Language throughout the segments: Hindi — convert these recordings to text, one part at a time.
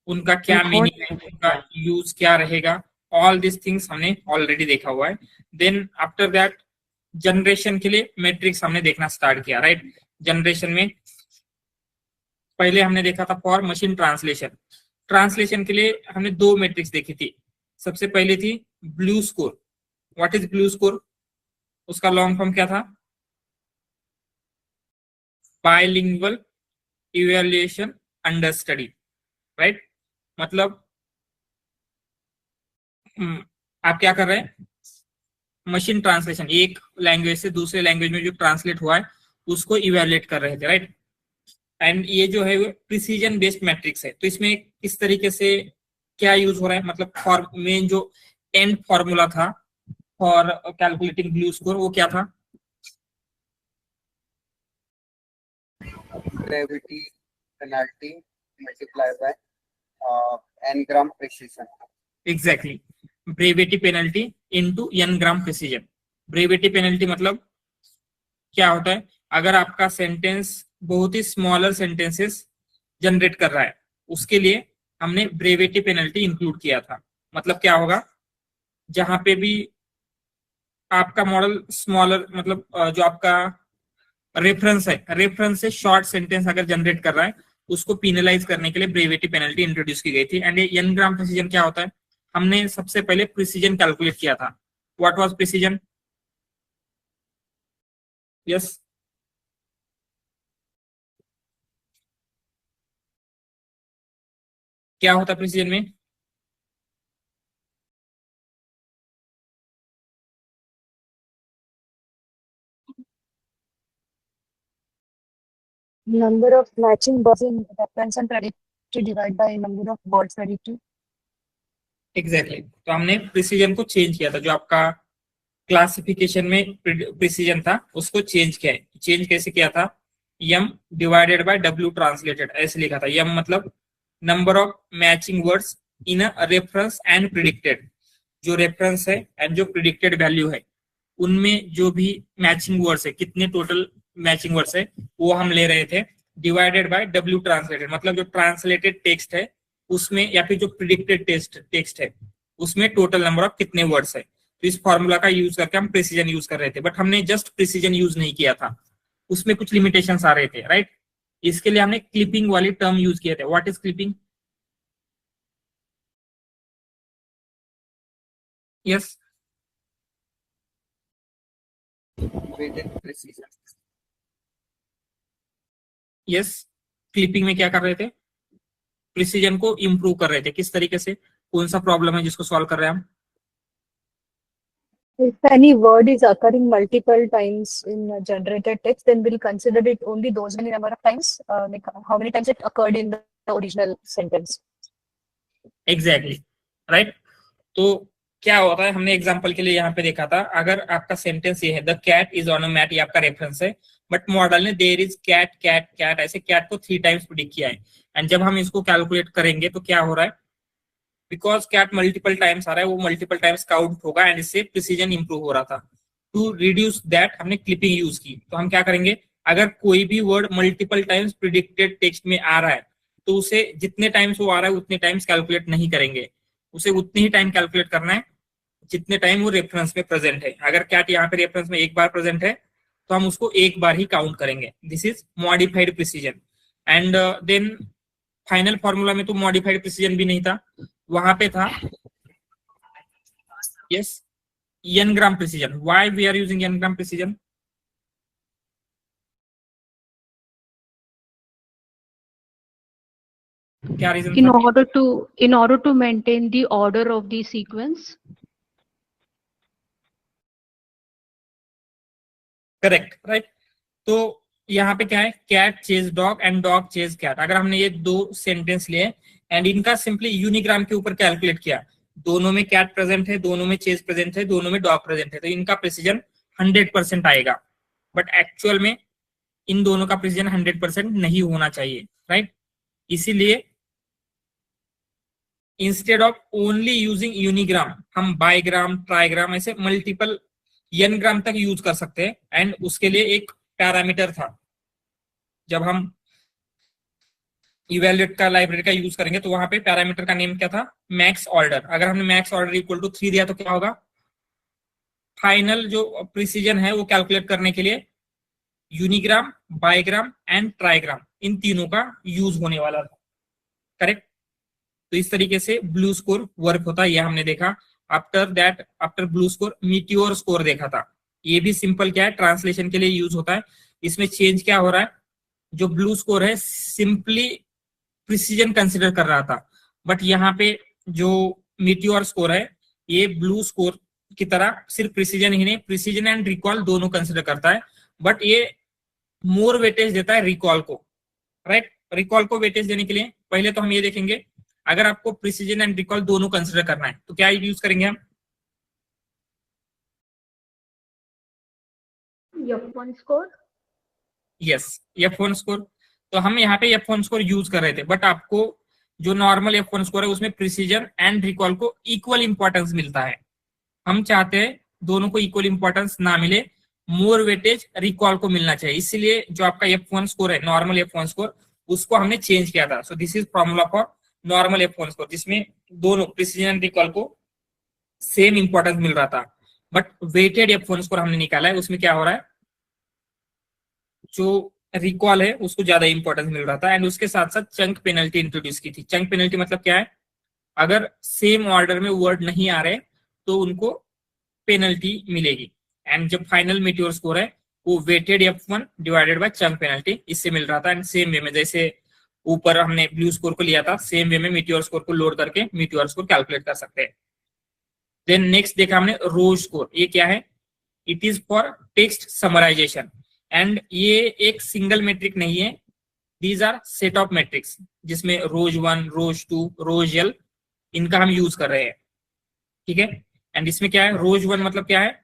उनका क्या मीनिंग है, उनका यूज क्या रहेगा, ऑल दिस थिंग्स हमने ऑलरेडी देखा हुआ है। देन आफ्टर दैट जनरेशन के लिए मैट्रिक्स हमने देखना स्टार्ट किया, राइट। जनरेशन में पहले हमने देखा था फॉर मशीन ट्रांसलेशन। ट्रांसलेशन के लिए हमने दो मैट्रिक्स देखी थी। सबसे पहले थी blue score. What is blue score? उसका लॉन्ग फॉर्म क्या था? Bilingual evaluation under study, right. मतलब आप क्या कर रहे हैं, मशीन ट्रांसलेशन, एक लैंग्वेज से दूसरे लैंग्वेज में जो ट्रांसलेट हुआ है उसको इवेल्युएट कर रहे थे, राइट। एंड ये जो है वो प्रिसीजन बेस्ड मैट्रिक्स है। तो इसमें किस तरीके से क्या यूज हो रहा है, मतलब फॉर मेन जो एंड फॉर्मूला था फॉर कैलकुलेटिंग ब्लू स्कोर वो क्या था? Gravity penalty multiply by n-gram precision. Exactly, brevity penalty into n-gram precision. Brevity penalty मतलब क्या होता है, अगर आपका सेंटेंस बहुत ही स्मॉलर सेंटेंसेस जनरेट कर रहा है उसके लिए हमने ब्रेविटी पेनल्टी इंक्लूड किया था। मतलब क्या होगा, जहां पे भी आपका मॉडल स्मॉलर, मतलब जो आपका रेफरेंस है, रेफरेंस से शॉर्ट सेंटेंस अगर जनरेट कर रहा है उसको पिनलाइज करने के लिए ब्रेविटी पेनल्टी इंट्रोड्यूस की गई थी। एंड ये n-gram प्रिसीजन क्या होता है, हमने सबसे पहले प्रिसीजन कैलकुलेट किया था। What was precision? यस, क्या होता है प्रिसीजन में? Number of matching words in reference and predicted divided by number of words predicted. Exactly तो हमने प्रिसीजन को चेंज किया था। जो आपका क्लासिफिकेशन में प्रिसीजन था उसको चेंज किया है। चेंज कैसे किया था? m divided by w translated, ऐसे लिखा था। m मतलब number of matching words in a reference and predicted. जो रेफरेंस है एंड जो प्रिडिक्टेड वैल्यू है उनमें जो भी मैचिंग वर्ड्स है, कितने टोटल मैचिंग वर्ड्स है वो हम ले रहे थे, डिवाइडेड बाय w ट्रांसलेटेड। मतलब जो ट्रांसलेटेड टेक्स्ट है उसमें या फिर जो प्रिडिक्टेड टेक्स्ट है उसमें टोटल नंबर ऑफ कितने वर्ड्स है। तो इस फॉर्मूला का यूज करके हम प्रिसीजन यूज कर रहे थे। बट हमने जस्ट प्रिसीजन यूज नहीं किया था, उसमें कुछ लिमिटेशंस आ रहे थे, राइट। इसके लिए हमने क्लिपिंग वाली टर्म यूज किए थे। What is clipping? Yes, yes, clipping में क्या कर रहे थे, प्रिसीजन को इंप्रूव कर रहे थे। किस तरीके से, कौन सा प्रॉब्लम है जिसको सॉल्व कर रहे हैं हम? If any word is occurring multiple times in a generated text, then we'll consider it only those many number of times, like how many times it occurred in the original sentence. Exactly, right. तो क्या होता है, हमने एग्जांपल के लिए यहाँ पे देखा था, अगर आपका सेंटेंस ये है the cat is on a mat, ये आपका रेफरेंस है, बट मॉडल ने there is cat cat cat ऐसे कैट को 3 टाइम्स प्रिडिक्ट किया है। एंड जब हम इसको कैलकुलेट करेंगे तो क्या हो रहा है, बिकॉज कैट मल्टीपल टाइम्स आ रहा है वो मल्टीपल टाइम्स काउंट होगा एंड इससे प्रिसीजन इंप्रूव हो रहा था। टू रिड्यूस दैट हमने क्लिपिंग यूज की। तो हम क्या करेंगे, अगर कोई भी word multiple times predicted text में आ रहा है तो उसे जितने टाइम्स वो आ रहा है उतने टाइम्स कैलकुलेट नहीं करेंगे, उसे उतने ही टाइम कैलकुलेट करना है जितने टाइम वो रेफरेंस में प्रेजेंट है। अगर कैट यहाँ पे रेफरेंस में एक बार प्रेजेंट है तो हम उसको एक बार ही काउंट करेंगे। This is modified precision. And then final formula में तो मॉडिफाइड प्रिसीजन भी नहीं था, वहां पे था yes n-gram precision. Why we are using n-gram precision? क्या reason? in order to maintain the order of the sequence. Correct, right. तो यहाँ पे क्या है, cat chase dog and dog chase cat. अगर हमने ये दो सेंटेंस लिए एंड इनका सिंपली यूनिग्राम के ऊपर कैलकुलेट किया, दोनों में कैट प्रेजेंट है, दोनों में चेज प्रेजेंट है, दोनों में डॉग प्रेजेंट है, तो इनका प्रिसीजन 100% आएगा। बट एक्चुअल में इन दोनों का प्रिसीजन 100% नहीं होना चाहिए, राइट। इसीलिए instead of only using unigram हम बाईग्राम, ट्राईग्राम ऐसे मल्टीपल n-ग्राम तक यूज कर सकते हैं। एंड उसके लिए एक पैरामीटर था, जब हम इवेल्युएट का लाइब्रेरी का यूज करेंगे तो वहां पे पैरामीटर का नेम क्या था, मैक्स ऑर्डर। अगर हमने मैक्स ऑर्डर इक्वल टू 3 दिया तो क्या होगा, फाइनल जो प्रिसीजन है वो कैलकुलेट करने के लिए यूनिग्राम, बाईग्राम एंड ट्राईग्राम, इन तीनों का यूज होने वाला था। करेक्ट। तो इस तरीके से ब्लू स्कोर वर्क होता है, यह हमने देखा। After that, after blue score meteor score देखा था। ये भी सिंपल क्या है, ट्रांसलेशन के लिए यूज होता है। इसमें चेंज क्या हो रहा है, जो ब्लू स्कोर है सिंपली प्रिसीजन कंसिडर कर रहा था, बट यहाँ पे जो मीटियोर स्कोर है ये ब्लू स्कोर की तरह सिर्फ प्रिसीजन ही नहीं, प्रिसीजन एंड रिकॉल दोनों कंसिडर करता है, बट ये मोर वेटेज देता है रिकॉल को। राइट। रिकॉल को वेटेज देने के लिए पहले तो हम ये देखेंगे, अगर आपको प्रिसीजन एंड रिकॉल दोनों कंसिडर करना है तो क्या यूज करेंगे हम, F1 score. Yes, F1 score. तो हम यहाँ पे F1 स्कोर यूज कर रहे थे, बट आपको जो नॉर्मल F1 स्कोर है उसमें प्रिसीजन एंड रिकॉल को इक्वल इंपॉर्टेंस मिलता है। हम चाहते हैं दोनों को इक्वल इंपॉर्टेंस ना मिले, मोर वेटेज रिकॉल को मिलना चाहिए, इसलिए जो आपका F1 स्कोर है, नॉर्मल F1 स्कोर, उसको हमने चेंज किया था। So this is formula for normal F1 score, जिसमें दोनों प्रिसीजन एंड रिकॉल को सेम इंपॉर्टेंस मिल रहा था। बट वेटेड F1 स्कोर हमने निकाला है, उसमें क्या हो रहा है, जो रिकॉल है उसको ज्यादा इंपॉर्टेंस मिल रहा था, एंड उसके साथ साथ चंक पेनल्टी इंट्रोड्यूस की थी। चंक पेनल्टी मतलब क्या है, अगर सेम ऑर्डर में वर्ड नहीं आ रहे तो उनको पेनल्टी मिलेगी। एंड जब फाइनल मीटियोर स्कोर है वो weighted F1 divided by chunk penalty, इससे मिल रहा था। एंड सेम वे में जैसे ऊपर हमने ब्लू स्कोर को लिया था, सेम वे में मीटियोर स्कोर को लोड करके मीटियोर स्कोर कैलकुलेट कर सकते हैं। देन नेक्स्ट देखा हमने रोज स्कोर। ये क्या है, it is for text summarization, and ये एक सिंगल मेट्रिक नहीं है, these are set of metrics, जिसमें रोज 1, रोज 2, रोज L, इनका हम यूज कर रहे हैं। ठीक है। एंड इसमें क्या है, रोज 1 मतलब क्या है,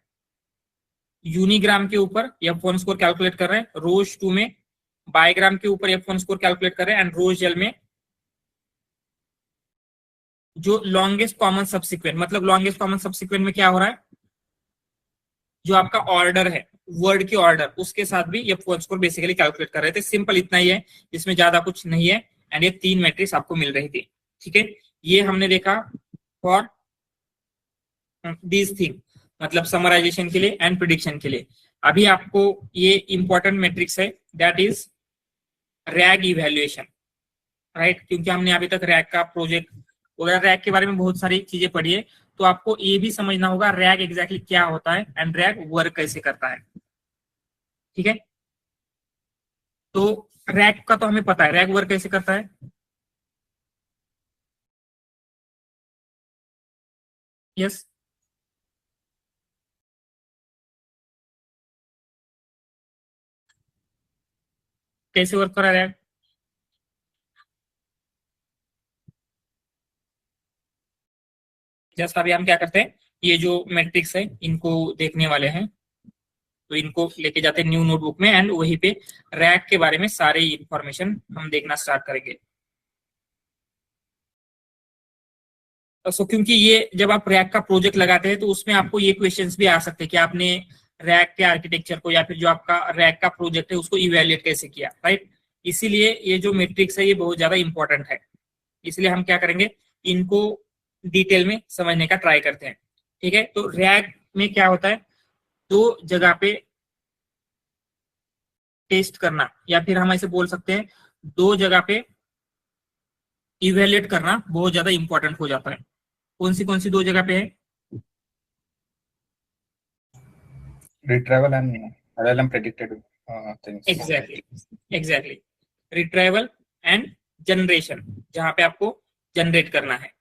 यूनिग्राम के ऊपर F1 स्कोर कैलकुलेट कर रहे हैं, रोज 2 में बाईग्राम के ऊपर F1 स्कोर कैलकुलेट कर रहे हैं, एंड रोज L में जो लॉन्गेस्ट कॉमन सबसिक्वेंट, मतलब लॉन्गेस्ट कॉमन सबसिक्वेंट में क्या हो रहा है, जो आपका ऑर्डर है, वर्ड की ऑर्डर, उसके साथ भी F1 स्कोर बेसिकली कैलकुलेट कर रहे थे। सिंपल इतना ही है, इसमें ज्यादा कुछ नहीं है, एंड ये 3 मैट्रिक्स आपको मिल रही थी। ठीक है। ये हमने देखा फॉर दिस थिंग, मतलब समराइजेशन के लिए एंड प्रिडिक्शन के लिए। अभी आपको ये इंपॉर्टेंट मैट्रिक्स है, that is rag evaluation. Right. क्योंकि हमने अभी तक रैग का प्रोजेक्ट वगैरह, रैग के बारे में बहुत सारी चीजें पढ़ी है, तो आपको ये भी समझना होगा रैग एग्जैक्टली क्या होता है एंड रैग वर्क कैसे करता है। ठीक है। तो रैग का तो हमें पता है, रैग वर्क कैसे करता है। यस, कैसे वर्क कर रहा है रैग। जस्ट अभी हम क्या करते हैं, ये जो मैट्रिक्स है इनको देखने वाले हैं, तो इनको लेके जाते हैं न्यू नोटबुक में, एंड वहीं पे रैग के बारे में सारे इंफॉर्मेशन हम देखना स्टार्ट करेंगे। सो क्योंकि ये जब आप रैग का प्रोजेक्ट लगाते हैं तो उसमें आपको ये क्वेश्चंस भी आ सकते हैं कि आपने रैग के आर्किटेक्चर को या फिर जो आपका रैग का प्रोजेक्ट है उसको इवेल्युएट कैसे किया। राइट। इसीलिए ये जो मैट्रिक्स है ये बहुत ज्यादा इंपॉर्टेंट है, इसलिए हम क्या करेंगे, इनको डिटेल में समझने का ट्राई करते हैं। ठीक है। तो रैग में क्या होता है, दो जगह पे टेस्ट करना, या फिर हम ऐसे बोल सकते हैं दो जगह पे इवेल्युएट करना बहुत ज्यादा इंपॉर्टेंट हो जाता है। कौन सी दो जगह पे है, retrieval and LLM predicted things. Exactly retrieval and generation, जहां पे आपको जनरेट करना है।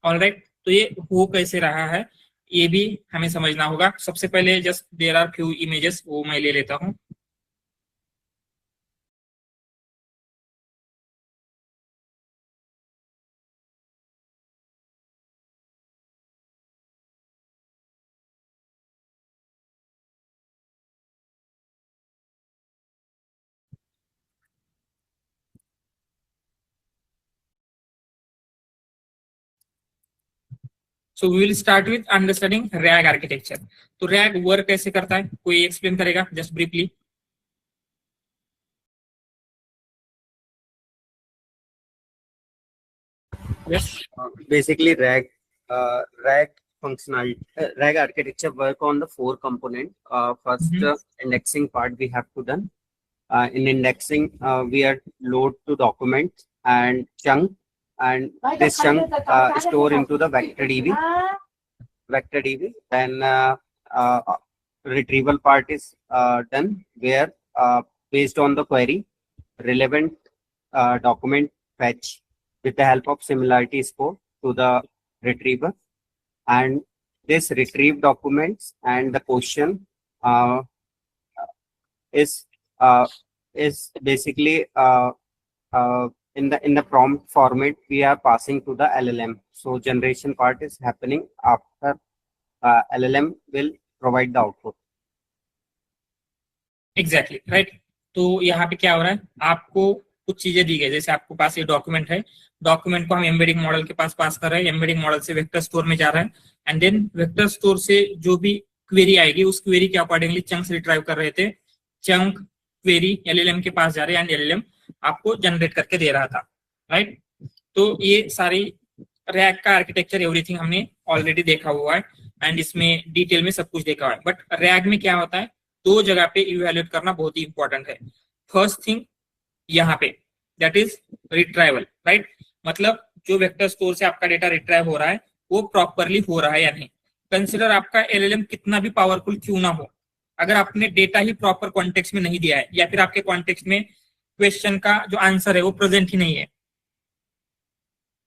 ऑलराइट। तो ये हो कैसे रहा है ये भी हमें समझना होगा। सबसे पहले just there are few images, वो मैं ले लेता हूं। So we will start with understanding RAG architecture. तो रैग वर्क कैसे करता है, कोई एक्सप्लेन करेगा just briefly. Yes. Basically, RAG functional RAG architecture work on the 4 component. First, Mhm. indexing part we have to done. In indexing, we are load to document and chunk, and this chunk store into the vector DB. Then retrieval part is done, where based on the query, relevant document fetch with the help of similarity score to the retriever, and this retrieved documents and the question uh, is uh, is basically in the prompt format we are passing to the LLM. So generation part is happening after LLM will provide the output. Exactly right. तो यहाँ पे क्या हो रहा है, आपको कुछ चीजें दी गई, जैसे आपके पास ये डॉक्यूमेंट है, डॉक्यूमेंट को हम एम्बेडिंग मॉडल के पास कर रहे हैं, एम्बेडिंग मॉडल से वेक्टर स्टोर में जा रहा है, एंड देन वेक्टर स्टोर से जो भी क्वेरी आएगी उस क्वेरी के अकॉर्डिंगली चंक्स रिट्राइव कर रहे थे, चंक क्वेरी एलएलएम के पास जा रहे हैं एंड एलएलएम आपको जनरेट करके दे रहा था, राइट। तो ये सारी रैग का आर्किटेक्चर एवरीथिंग हमने ऑलरेडी देखा हुआ है एंड इसमें डिटेल में सब कुछ देखा हुआ है। बट रैग में क्या होता है, 2 जगह पे इवेल्युएट करना बहुत ही इंपॉर्टेंट है। फर्स्ट थिंग यहाँ पे दैट इज रिट्राइवल, राइट। मतलब जो वेक्टर स्टोर से आपका डेटा रिट्राइव हो रहा है वो प्रॉपरली हो रहा है या नहीं। कंसिडर आपका एलएलएम कितना भी पावरफुल क्यों ना हो, अगर आपने डेटा ही प्रॉपर कॉन्टेक्स्ट में नहीं दिया है या फिर आपके कॉन्टेक्स्ट में क्वेश्चन का जो आंसर है वो प्रेजेंट ही नहीं है,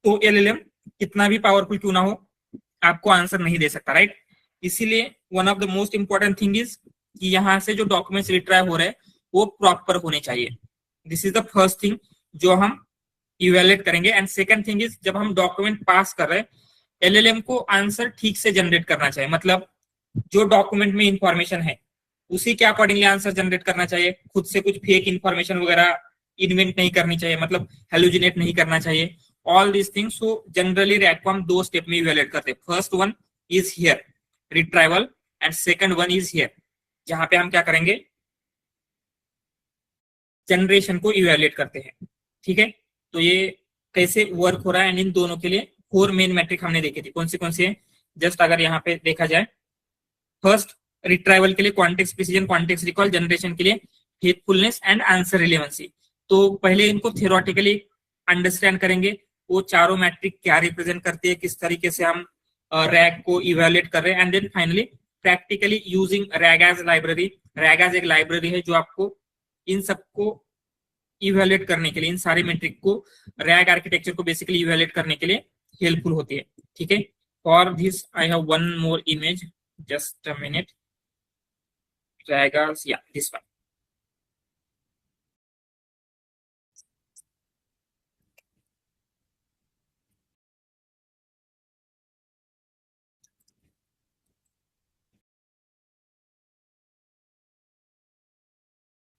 तो एलएलएम कितना भी पावरफुल क्यों ना हो आपको आंसर नहीं दे सकता, राइट। इसीलिए one of the most important thing is कि यहाँ से जो डॉक्यूमेंट्स रिट्राइव हो रहे हैं वो प्रॉपर होने चाहिए। This is the first thing जो हम इवेल्युएट करेंगे। एंड सेकंड थिंग इज जब हम डॉक्यूमेंट पास कर रहे हैं एलएलएम को आंसर ठीक से जनरेट करना चाहिए, मतलब जो डॉक्यूमेंट में इंफॉर्मेशन है उसी के अकॉर्डिंगली आंसर जनरेट करना चाहिए, खुद से कुछ फेक इंफॉर्मेशन वगैरह इन्वेंट नहीं करनी चाहिए, मतलब हेलुजिनेट नहीं करना चाहिए, all this things. So generally rag को हम 2 स्टेप में इवेल्युएट करते हैं। First one is here retrieval and second one is here, जहां पे हम क्या करेंगे जनरेशन को इवेल्युएट करते हैं, ठीक है। तो ये कैसे वर्क हो रहा है एंड इन दोनों के लिए 4 मेन मैट्रिक हमने देखी थी, कौन सी है, जस्ट अगर यहाँ पे देखा जाए, फर्स्ट रिट्राइवल के लिए क्वांटिक्स प्रिसीजन, क्वांटिक्स रिकॉल, जनरेशन के लिए फेथफुलनेस एंड आंसर रिलेवेंसी। तो पहले इनको थियोरेटिकली अंडरस्टैंड करेंगे, वो चारों मैट्रिक क्या रिप्रेजेंट करती है, किस तरीके से हम रैग को इवेल्युएट कर रहे हैं, and then finally practically using Ragas library. Ragas एक लाइब्रेरी है जो आपको इन सबको इवेल्युएट करने के लिए, इन सारे मैट्रिक को रैग आर्किटेक्चर को बेसिकली इवेल्युएट करने के लिए हेल्पफुल होती है, ठीक है। For this I have one more image, just a minute, rag, या दिस वन।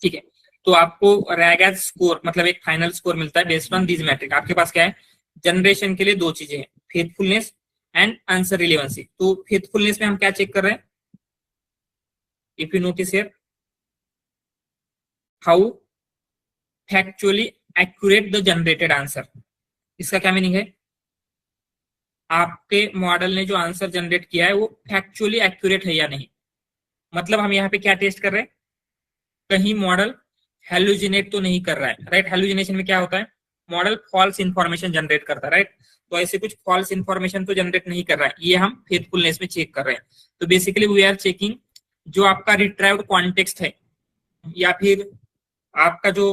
ठीक है, तो आपको रैग एज स्कोर मतलब एक फाइनल स्कोर मिलता है बेस्ड ऑन दिस मैट्रिक। आपके पास क्या है, जनरेशन के लिए 2 चीजें हैं, फेथफुलनेस एंड आंसर रिलेवेंसी। तो फेथफुलनेस में हम क्या चेक कर रहे हैं, if you notice here, how factually accurate the generated answer. इसका क्या मीनिंग है, आपके मॉडल ने जो आंसर जनरेट किया है वो फैक्चुअली एक्यूरेट है या नहीं। मतलब हम यहाँ पे क्या टेस्ट कर रहे हैं, कहीं मॉडल हेलुजिनेट तो नहीं कर रहा है, राइट। हेलुजिनेशन में क्या होता है, मॉडल फॉल्स इंफॉर्मेशन जनरेट करता है, राइट। तो ऐसे कुछ फॉल्स इंफॉर्मेशन तो जनरेट नहीं कर रहा है, ये हम फेथफुलनेस में चेक कर रहे हैं। तो बेसिकली वी आर चेकिंग जो आपका रिट्राइव्ड कॉन्टेक्स्ट है या फिर आपका जो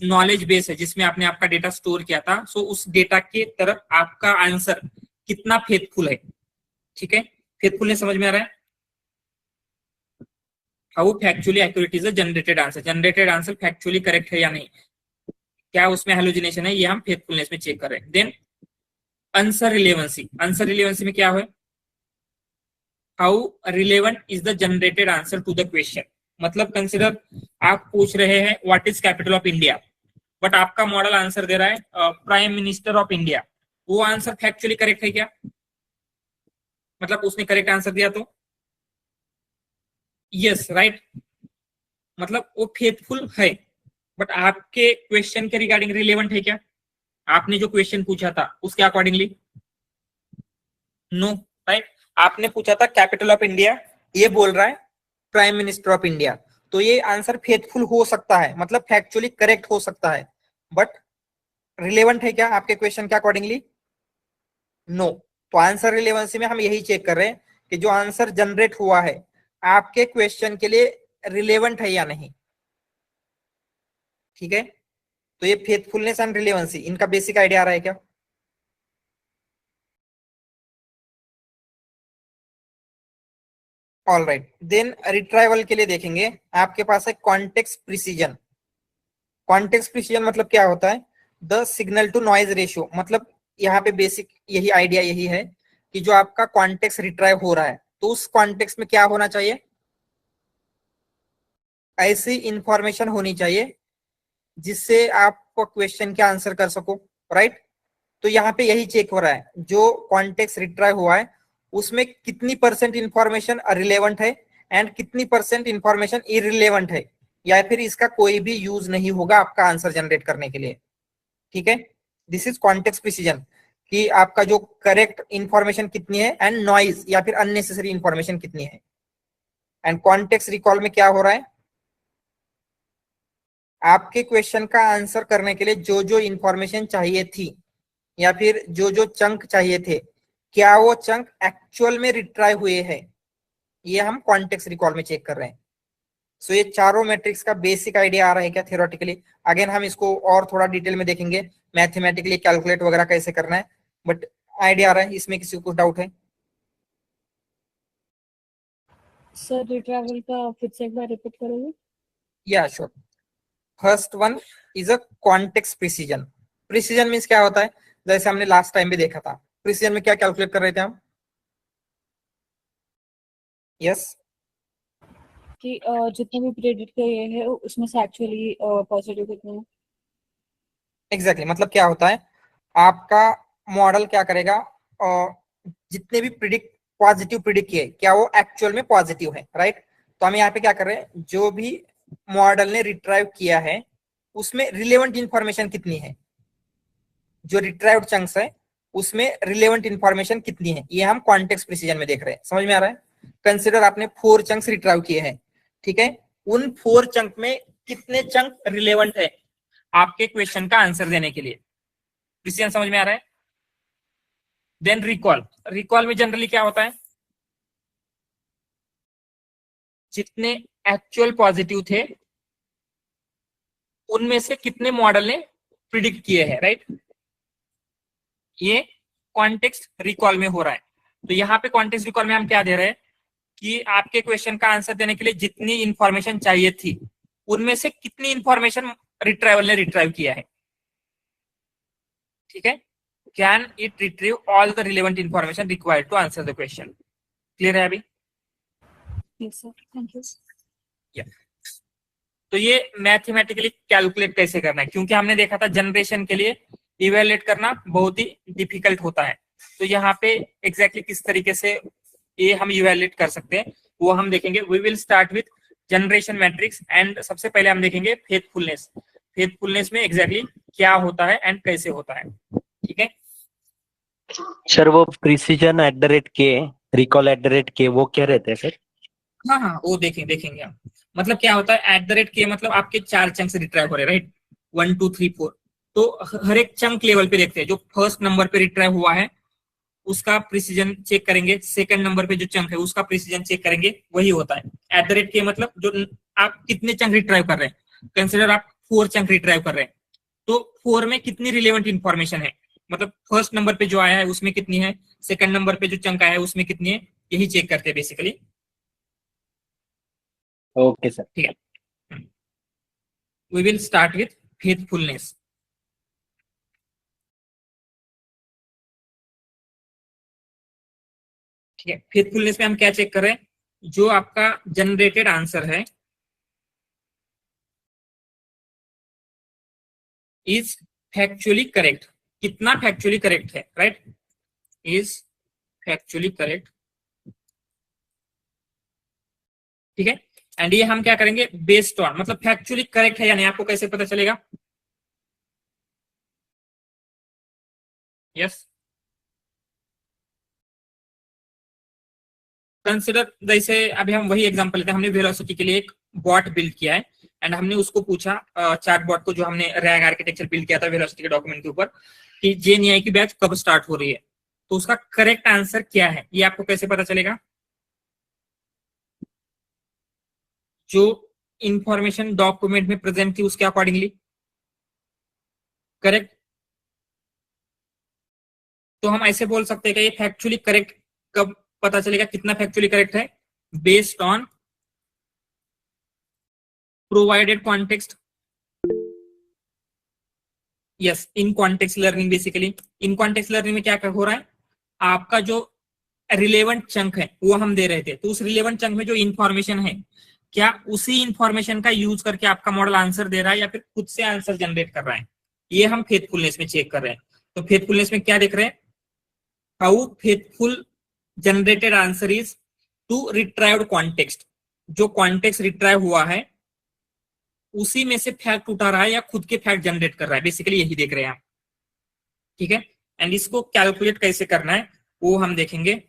नॉलेज बेस है जिसमें आपने आपका डेटा स्टोर किया था, सो उस डेटा के तरफ आपका आंसर कितना फेथफुल है, ठीक है। फेथफुलनेस समझ में आ रहा है, how factually accurate is the generated answer, generated answer factually correct है या नहीं, क्या उसमें हेलोजिनेशन है, ये हम फेथफुलनेस में चेक कर रहे हैं। Then answer relevancy, answer relevancy में क्या है, how relevant is the generated answer to the question. मतलब कंसिडर आप पूछ रहे हैं what is capital of India, but आपका मॉडल आंसर दे रहा है प्राइम मिनिस्टर ऑफ इंडिया, वो आंसर फैक्चुअली करेक्ट है क्या, मतलब उसने करेक्ट आंसर दिया तो यस, राइट। मतलब वो फेथफुल है, बट आपके क्वेश्चन के रिगार्डिंग रिलेवेंट है क्या, आपने जो क्वेश्चन पूछा था उसके अकॉर्डिंगली? No, right. आपने पूछा था कैपिटल ऑफ इंडिया, ये बोल रहा है प्राइम मिनिस्टर ऑफ इंडिया, तो ये आंसर फेथफुल हो सकता है, मतलब फैक्चुअली करेक्ट हो सकता है, बट रिलेवेंट है क्या आपके क्वेश्चन के अकॉर्डिंगली? नो। तो आंसर रिलेवेंसी में हम यही चेक कर रहे हैं कि जो आंसर जनरेट हुआ है आपके क्वेश्चन के लिए रिलेवेंट है या नहीं। ठीक है, तो ये फेथफुलनेस एंड रिलेवेंसी, इनका बेसिक आइडिया आ रहा है क्या? ऑल राइट, देन रिट्राइवल के लिए देखेंगे, आपके पास है कॉन्टेक्स्ट प्रिसीजन। कॉन्टेक्स्ट प्रिसीजन मतलब क्या होता है? The signal to noise ratio, मतलब यहाँ पे बेसिक यही आइडिया यही है कि जो आपका कॉन्टेक्स्ट रिट्राइव हो रहा है तो उस कॉन्टेक्स्ट में क्या होना चाहिए? ऐसी इंफॉर्मेशन होनी चाहिए जिससे आप क्वेश्चन के आंसर कर सको, राइट। तो यहाँ पे यही चेक हो रहा है, जो कॉन्टेक्स्ट रिट्राइव हुआ है उसमें कितनी परसेंट इंफॉर्मेशन रिलेवेंट है एंड कितनी परसेंट इंफॉर्मेशन इरिलेवेंट है, या फिर इसका कोई भी यूज नहीं होगा आपका आंसर जनरेट करने के लिए। ठीक है, दिस इज कॉन्टेक्स्ट प्रिसीजन, कि आपका जो करेक्ट इंफॉर्मेशन कितनी है एंड नॉइज या फिर अननेसेसरी इंफॉर्मेशन कितनी है। एंड कॉन्टेक्स्ट रिकॉल में क्या हो रहा है? आपके क्वेश्चन का आंसर करने के लिए जो जो इंफॉर्मेशन चाहिए थी या फिर जो जो चंक चाहिए थे, क्या वो चंक एक्चुअल में रिट्राइव हुए हैं, ये हम कॉन्टेक्स्ट रिकॉल में चेक कर रहे हैं। सो ये चारों मैट्रिक्स का बेसिक आइडिया आ रहा है क्या थियोरेटिकली? अगेन हम इसको और थोड़ा डिटेल में देखेंगे, मैथमेटिकली कैलकुलेट वगैरह कैसे करना है, बट आइडिया आ रहा है। इसमें किसी को कुछ डाउट है? सर रिट्रैवल का फिर से एक बार रिपीट करोगे? या sure. First one is a context precision. Precision means क्या होता है? जैसे हमने लास्ट टाइम भी देखा था, प्रिसीजन में क्या कैलकुलेट कर रहे थे हम? यस, कि जितने भी प्रेडिक्ट किए हैं उसमें से एक्चुअली पॉजिटिव कितने हैं? एग्जैक्टली, मतलब क्या होता है, आपका मॉडल क्या करेगा, और जितने भी पॉजिटिव प्रिडिक्ट किए क्या वो एक्चुअल में पॉजिटिव है, राइट। तो हम यहाँ पे क्या कर रहे हैं, जो भी मॉडल ने रिट्राइव किया है उसमें रिलेवेंट इंफॉर्मेशन कितनी है, जो रिट्राइव्ड चंक्स है उसमें रिलेवेंट इंफॉर्मेशन कितनी है, ये हम कॉन्टेक्स्ट प्रिसीजन में देख रहे हैं। समझ में आ रहा है? कंसिडर आपने 4 चंक्स रिट्राइव किए हैं, ठीक है, उन 4 चंक में कितने चंक रिलेवेंट है आपके क्वेश्चन का आंसर देने के लिए। प्रिसीजन समझ में आ रहा है? Then recall. रिकॉल में जनरली क्या होता है, जितने एक्चुअल पॉजिटिव थे उनमें से कितने मॉडल ने प्रिडिक्ट किए हैं, राइट। ये कॉन्टेक्स्ट रिकॉल में हो रहा है। तो यहाँ पे कॉन्टेक्स्ट रिकॉल में हम क्या दे रहे हैं कि आपके क्वेश्चन का आंसर देने के लिए जितनी इंफॉर्मेशन चाहिए थी उनमें से कितनी इंफॉर्मेशन रिट्राइवल ने रिट्राइव किया है। ठीक है, can it retrieve all the relevant information required to answer the question. Clear है अभी? Yes sir, thank you. तो ये मैथमेटिकली कैलकुलेट कैसे करना है, क्योंकि हमने देखा था जनरेशन के लिए इवेलुएट करना बहुत ही डिफिकल्ट होता है। तो यहाँ पे एग्जैक्टली किस तरीके से ये हम इवेलुएट कर सकते हैं वो हम देखेंगे। We will start with generation metrics and सबसे पहले हम देखेंगे फेथफुलनेस। फेथफुलनेस में एग्जैक्टली क्या होता है एंड कैसे होता है। ठीक है सर, वो प्रिसीजन @k, रिकॉल @k, वो क्या रहते हैं सर? हाँ हाँ, वो देखेंगे हम। मतलब क्या होता है @k, मतलब आपके 4 चंक से रिट्राइव हो रहे, राइट, 1 2 3 4। तो हर एक चंक लेवल पे देखते हैं, जो फर्स्ट नंबर पे रिट्राइव हुआ है उसका प्रिसीजन चेक करेंगे, सेकंड नंबर पे जो चंक है उसका प्रिसीजन चेक करेंगे, वही होता है @k। मतलब जो आप कितने चंक रिट्राइव कर रहे हैं, कंसिडर आप 4 चंक रिट्राइव कर रहे हैं, तो 4 में कितनी रिलेवेंट इंफॉर्मेशन है, मतलब फर्स्ट नंबर पे जो आया है उसमें कितनी है, सेकंड नंबर पे जो चंक आया है उसमें कितनी है, यही चेक करते हैं बेसिकली। Okay sir. ठीक है, we will start with faithfulness. ठीक है, फेथफुलनेस में हम क्या चेक कर रहे हैं, जो आपका जनरेटेड आंसर है इज फैक्चुअली करेक्ट, कितना फैक्चुअली करेक्ट है, राइट, इज फैक्चुअली करेक्ट। ठीक है, एंड ये हम क्या करेंगे बेस्ड ऑन, मतलब फैक्चुअली करेक्ट है या नहीं आपको कैसे पता चलेगा, यस, कंसिडर, जैसे अभी हम वही एग्जांपल लेते हैं, हमने वेलोसिटी के लिए एक बॉट बिल्ड किया है एंड हमने उसको पूछा, चैट बॉट को जो हमने रैग आर्किटेक्चर बिल्ड किया था वेलोसिटी के डॉक्यूमेंट के ऊपर, कि जेएनआई की बैच कब स्टार्ट हो रही है, तो उसका करेक्ट आंसर क्या है ये आपको कैसे पता चलेगा? जो इंफॉर्मेशन डॉक्यूमेंट में प्रेजेंट थी उसके अकॉर्डिंगली, करेक्ट। तो हम ऐसे बोल सकते हैं कि ये फैक्चुअली करेक्ट कब पता चलेगा, कितना फैक्चुअली करेक्ट है? Based on provided context. Yes, in context learning, basically in context learning में क्या हो रहा है, आपका जो रिलेवेंट चंक है वो हम दे रहे थे, तो उस रिलेवेंट चंक में जो इंफॉर्मेशन है, क्या उसी इंफॉर्मेशन का यूज करके आपका मॉडल आंसर दे रहा है या फिर खुद से आंसर जनरेट कर रहा है, ये हम फेथफुलनेस में चेक कर रहे हैं। तो फेथफुलनेस में क्या देख रहे हैं, how faithful generated answer is to retrieved context, जो कॉन्टेक्स्ट रिट्राइव हुआ है उसी में से फैक्ट उठा रहा है या खुद के फैक्ट जनरेट कर रहा है, बेसिकली यही देख रहे हैं आप, ठीक है। एंड इसको कैलकुलेट कैसे करना है वो हम देखेंगे,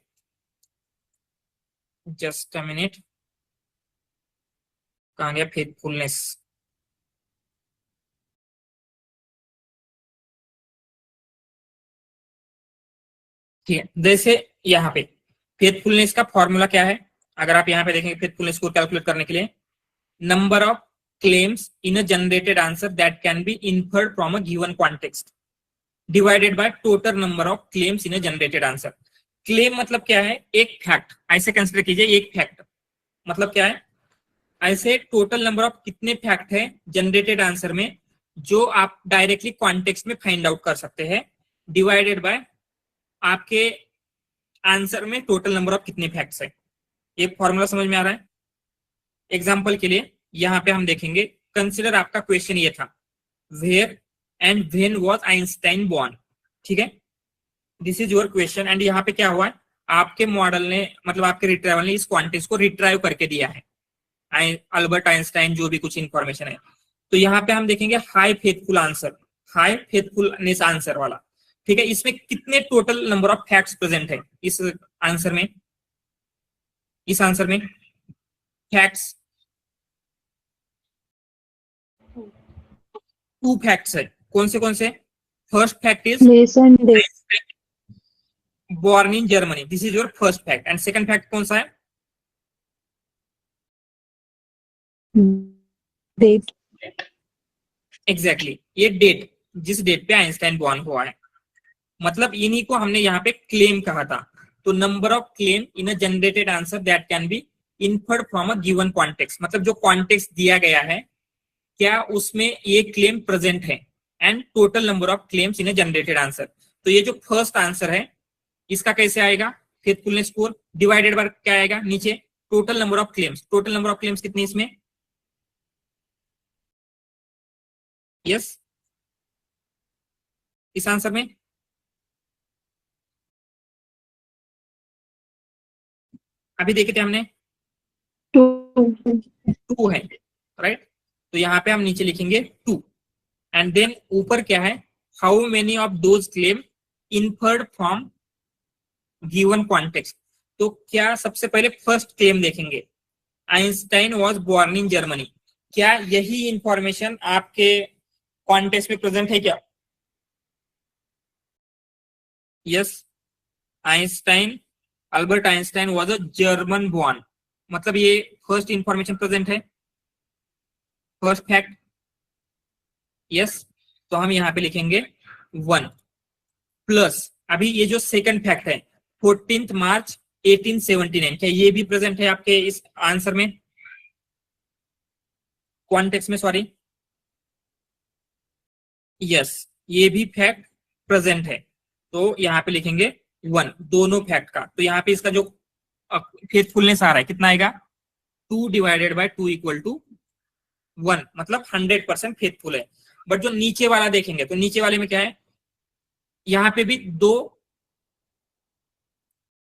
जस्ट अ मिनट, कहां गया फेथफुलनेस, ठीक है। जैसे यहाँ पे फेथफुलनेस का फॉर्मूला क्या है, अगर आप यहाँ पे देखेंगे फेथफुलनेस को कैलकुलेट करने के लिए, number of claims in a generated answer that can be inferred from a given context divided by total number of claims in a generated answer. Claim मतलब क्या है, एक फैक्ट, ऐसे कंसिडर कीजिए, एक फैक्ट मतलब क्या है, ऐसे टोटल नंबर ऑफ कितने फैक्ट है जनरेटेड आंसर में जो आप डायरेक्टली कॉन्टेक्स्ट में फाइंड आउट कर सकते हैं, डिवाइडेड बाय आपके आंसर में टोटल नंबर ऑफ कितने फैक्ट्स है। ये फॉर्मूला समझ में आ रहा है? एग्जांपल के लिए यहां पे हम देखेंगे, कंसिडर आपका क्वेश्चन ये था, where and when was Einstein born, ठीक है, this is your question. And यहाँ पे क्या हुआ है, आपके मॉडल ने, मतलब आपके रिट्राइवल ने इस क्वांटिटी को रिट्राइव करके दिया है, अल्बर्ट आइंस्टाइन जो भी कुछ इंफॉर्मेशन है। तो यहाँ पे हम देखेंगे high faithful answer, high faithfulness answer वाला, ठीक है। इसमें कितने total number of facts present है इस आंसर में, इस आंसर में फैक्ट्स 2 फैक्ट्स है, कौन से? First fact is Place and date. born in Germany, this is your first fact, and second fact कौन सा है? Date. एग्जैक्टली ये डेट, जिस डेट पे आइंस्टाइन बॉर्न हुआ है, मतलब इन्हीं को हमने यहाँ पे क्लेम कहा था। तो number of claim in a generated answer that can be inferred from a given context, मतलब जो कॉन्टेक्स्ट दिया गया है क्या उसमें ये क्लेम प्रेजेंट है, and total number of claims in a generated answer. तो ये जो फर्स्ट आंसर है इसका कैसे आएगा, फेथफुलनेस स्कोर डिवाइडेड बाय क्या आएगा नीचे, total number of claims. Total number of claims कितनी इसमें, यस इस आंसर में अभी देखे थे हमने 2 है, राइट। तो यहाँ पे हम नीचे लिखेंगे 2, एंड देन ऊपर क्या है, how many of those claim inferred from given context. तो क्या सबसे पहले फर्स्ट क्लेम देखेंगे, Einstein was born in Germany, क्या यही इंफॉर्मेशन आपके कॉन्टेक्स्ट में प्रेजेंट है क्या? Yes, Einstein, Albert Einstein was a German born, मतलब ये फर्स्ट इंफॉर्मेशन प्रेजेंट है, फर्स्ट फैक्ट, यस। तो हम यहाँ पे लिखेंगे 1 प्लस, अभी ये जो सेकंड फैक्ट है 14 मार्च 1879, क्या ये भी प्रेजेंट है आपके इस आंसर में, कॉन्टेक्स्ट में, सॉरी, यस ये भी फैक्ट प्रेजेंट है। तो यहाँ पे लिखेंगे 1 दोनों फैक्ट का। तो यहाँ पे इसका जो फेथफुलनेस आ रहा है कितना आएगा, 2 डिवाइडेड बाय 2 इक्वल टू 1, मतलब 100% फेथफुल है। बट जो नीचे वाला देखेंगे तो नीचे वाले में क्या है, यहाँ पे भी 2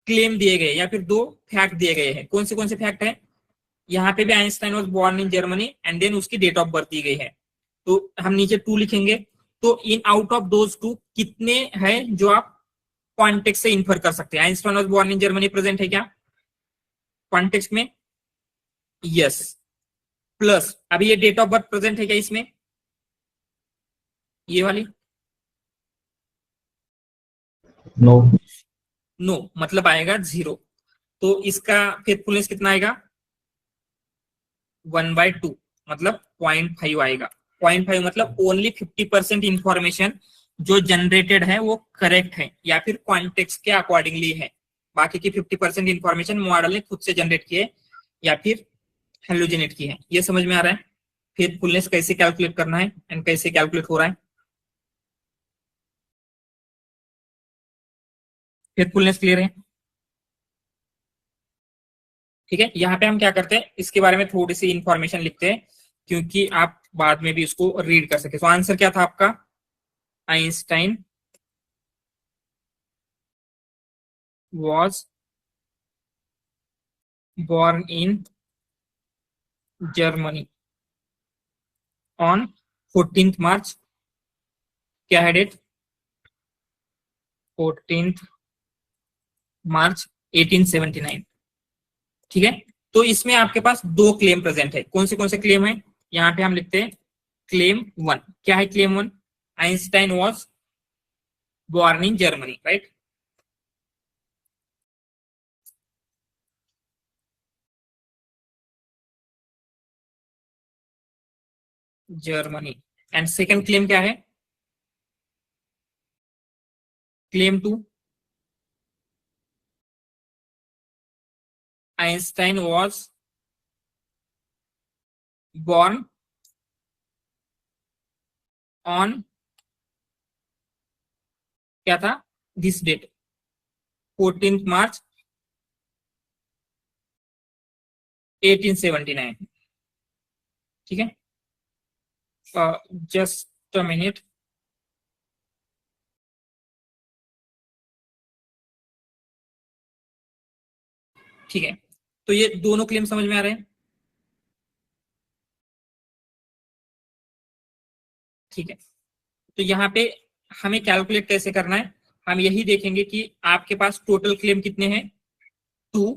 क्लेम दिए गए या फिर 2 फैक्ट दिए गए हैं। कौन से फैक्ट है, यहाँ पे भी Einstein was born in Germany and then उसकी डेट ऑफ बर्थ दी गई है। तो हम नीचे 2 लिखेंगे, तो in out of those two कितने हैं जो आप कॉन्टेक्स्ट से इन्फर कर सकते हैं? Einstein was born in Germany present है क्या कॉन्टेक्स्ट में? यस। प्लस अभी ये डेट ऑफ बर्थ प्रेजेंट है क्या इसमें, ये वाली? नो। नो, मतलब आएगा 0। तो इसका फेथफुलनेस कितना आएगा? 1/2, मतलब 0.5 आएगा। 0.5 मतलब ओनली 50% इंफॉर्मेशन जो जनरेटेड है वो करेक्ट है या फिर कॉन्टेक्स्ट के अकॉर्डिंगली है। बाकी की 50% इंफॉर्मेशन मॉडल ने खुद से जनरेट की है या फिर हेलोजेनेट की है। ये समझ में आ रहा है फेथफुलनेस कैसे कैलकुलेट करना है एंड कैसे कैलकुलेट हो रहा है? फेथफुलनेस क्लियर है? ठीक है, यहाँ पे हम क्या करते हैं, इसके बारे में थोड़ी सी इंफॉर्मेशन लिखते हैं क्योंकि आप बाद में भी उसको रीड कर सके। तो आंसर क्या था आपका? Einstein was born in Germany on 14th March, क्या है डेट? 14th March 1879। ठीक है, तो इसमें आपके पास दो क्लेम प्रेजेंट है। कौन से क्लेम है? यहाँ पे हम लिखते हैं क्लेम 1। क्या है claim 1? Einstein was born in Germany, right? Germany. And second claim क्या है? Claim 2, Einstein was born on, क्या था दिस डेट? 14th March 1879। ठीक है, जस्ट अ मिनट। ठीक है, तो ये दोनों क्लेम समझ में आ रहे हैं? ठीक है, तो यहाँ पे हमें कैलकुलेट कैसे करना है, हम यही देखेंगे कि आपके पास टोटल क्लेम कितने हैं, 2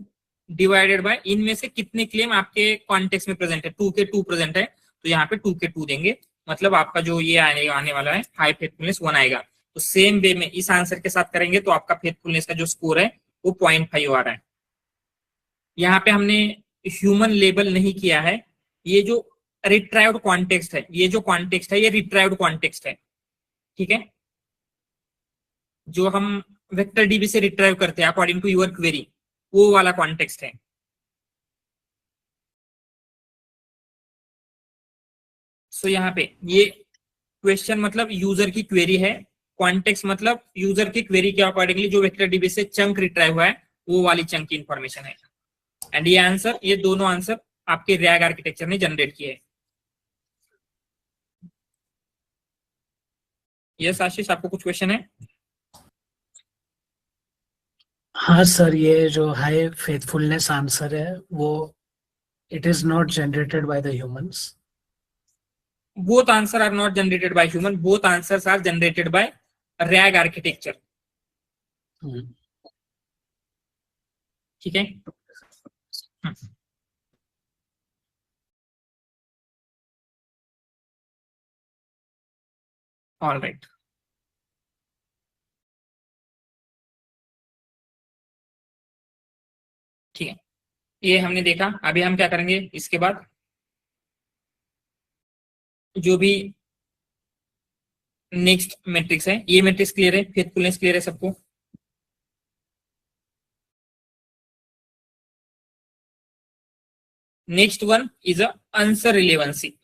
डिवाइडेड बाय इनमें से कितने क्लेम आपके कॉन्टेक्स्ट में प्रेजेंट है। 2 के 2 प्रेजेंट है तो यहाँ पे 2 के 2 देंगे, मतलब आपका जो ये आने वाला है हाई फेथफुलनेस 1 आएगा। तो सेम वे में इस आंसर के साथ करेंगे तो आपका फेथफुलनेस का जो स्कोर है वो 0.5 आ रहा है। यहाँ पे हमने ह्यूमन लेबल नहीं किया है, ये जो रिट्राइव्ड कॉन्टेक्स्ट है, ये जो कॉन्टेक्स्ट है ये रिट्राइव्ड कॉन्टेक्स्ट है। ठीक है, जो हम वेक्टर डीबी से रिट्राइव करते हैं अकॉर्डिंग टू यूर क्वेरी, वो वाला कॉन्टेक्स्ट है। सो यहाँ पे ये क्वेश्चन मतलब यूजर की क्वेरी है, कॉन्टेक्स्ट मतलब यूजर की क्वेरी के अकॉर्डिंगली जो वेक्टर डीबी से चंक रिट्राइव हुआ है वो वाली चंक की इंफॉर्मेशन है। एंड ये आंसर, ये दोनों आंसर आपके रैग आर्किटेक्चर ने जनरेट किए हैं। यस आशीष, आपको कुछ क्वेश्चन है? हाँ सर, ये जो हाई फेथफुलनेस आंसर है वो it is not generated by the humans. Both answer are not generated by human, both answers are generated by RAG architecture. ठीक है, ऑल राइट। ठीक है, ये हमने देखा। अभी हम क्या करेंगे इसके बाद, जो भी नेक्स्ट मैट्रिक्स है, ये मैट्रिक्स क्लियर है, फेथफुलनेस क्लियर है सबको? Next one is answer relevancy.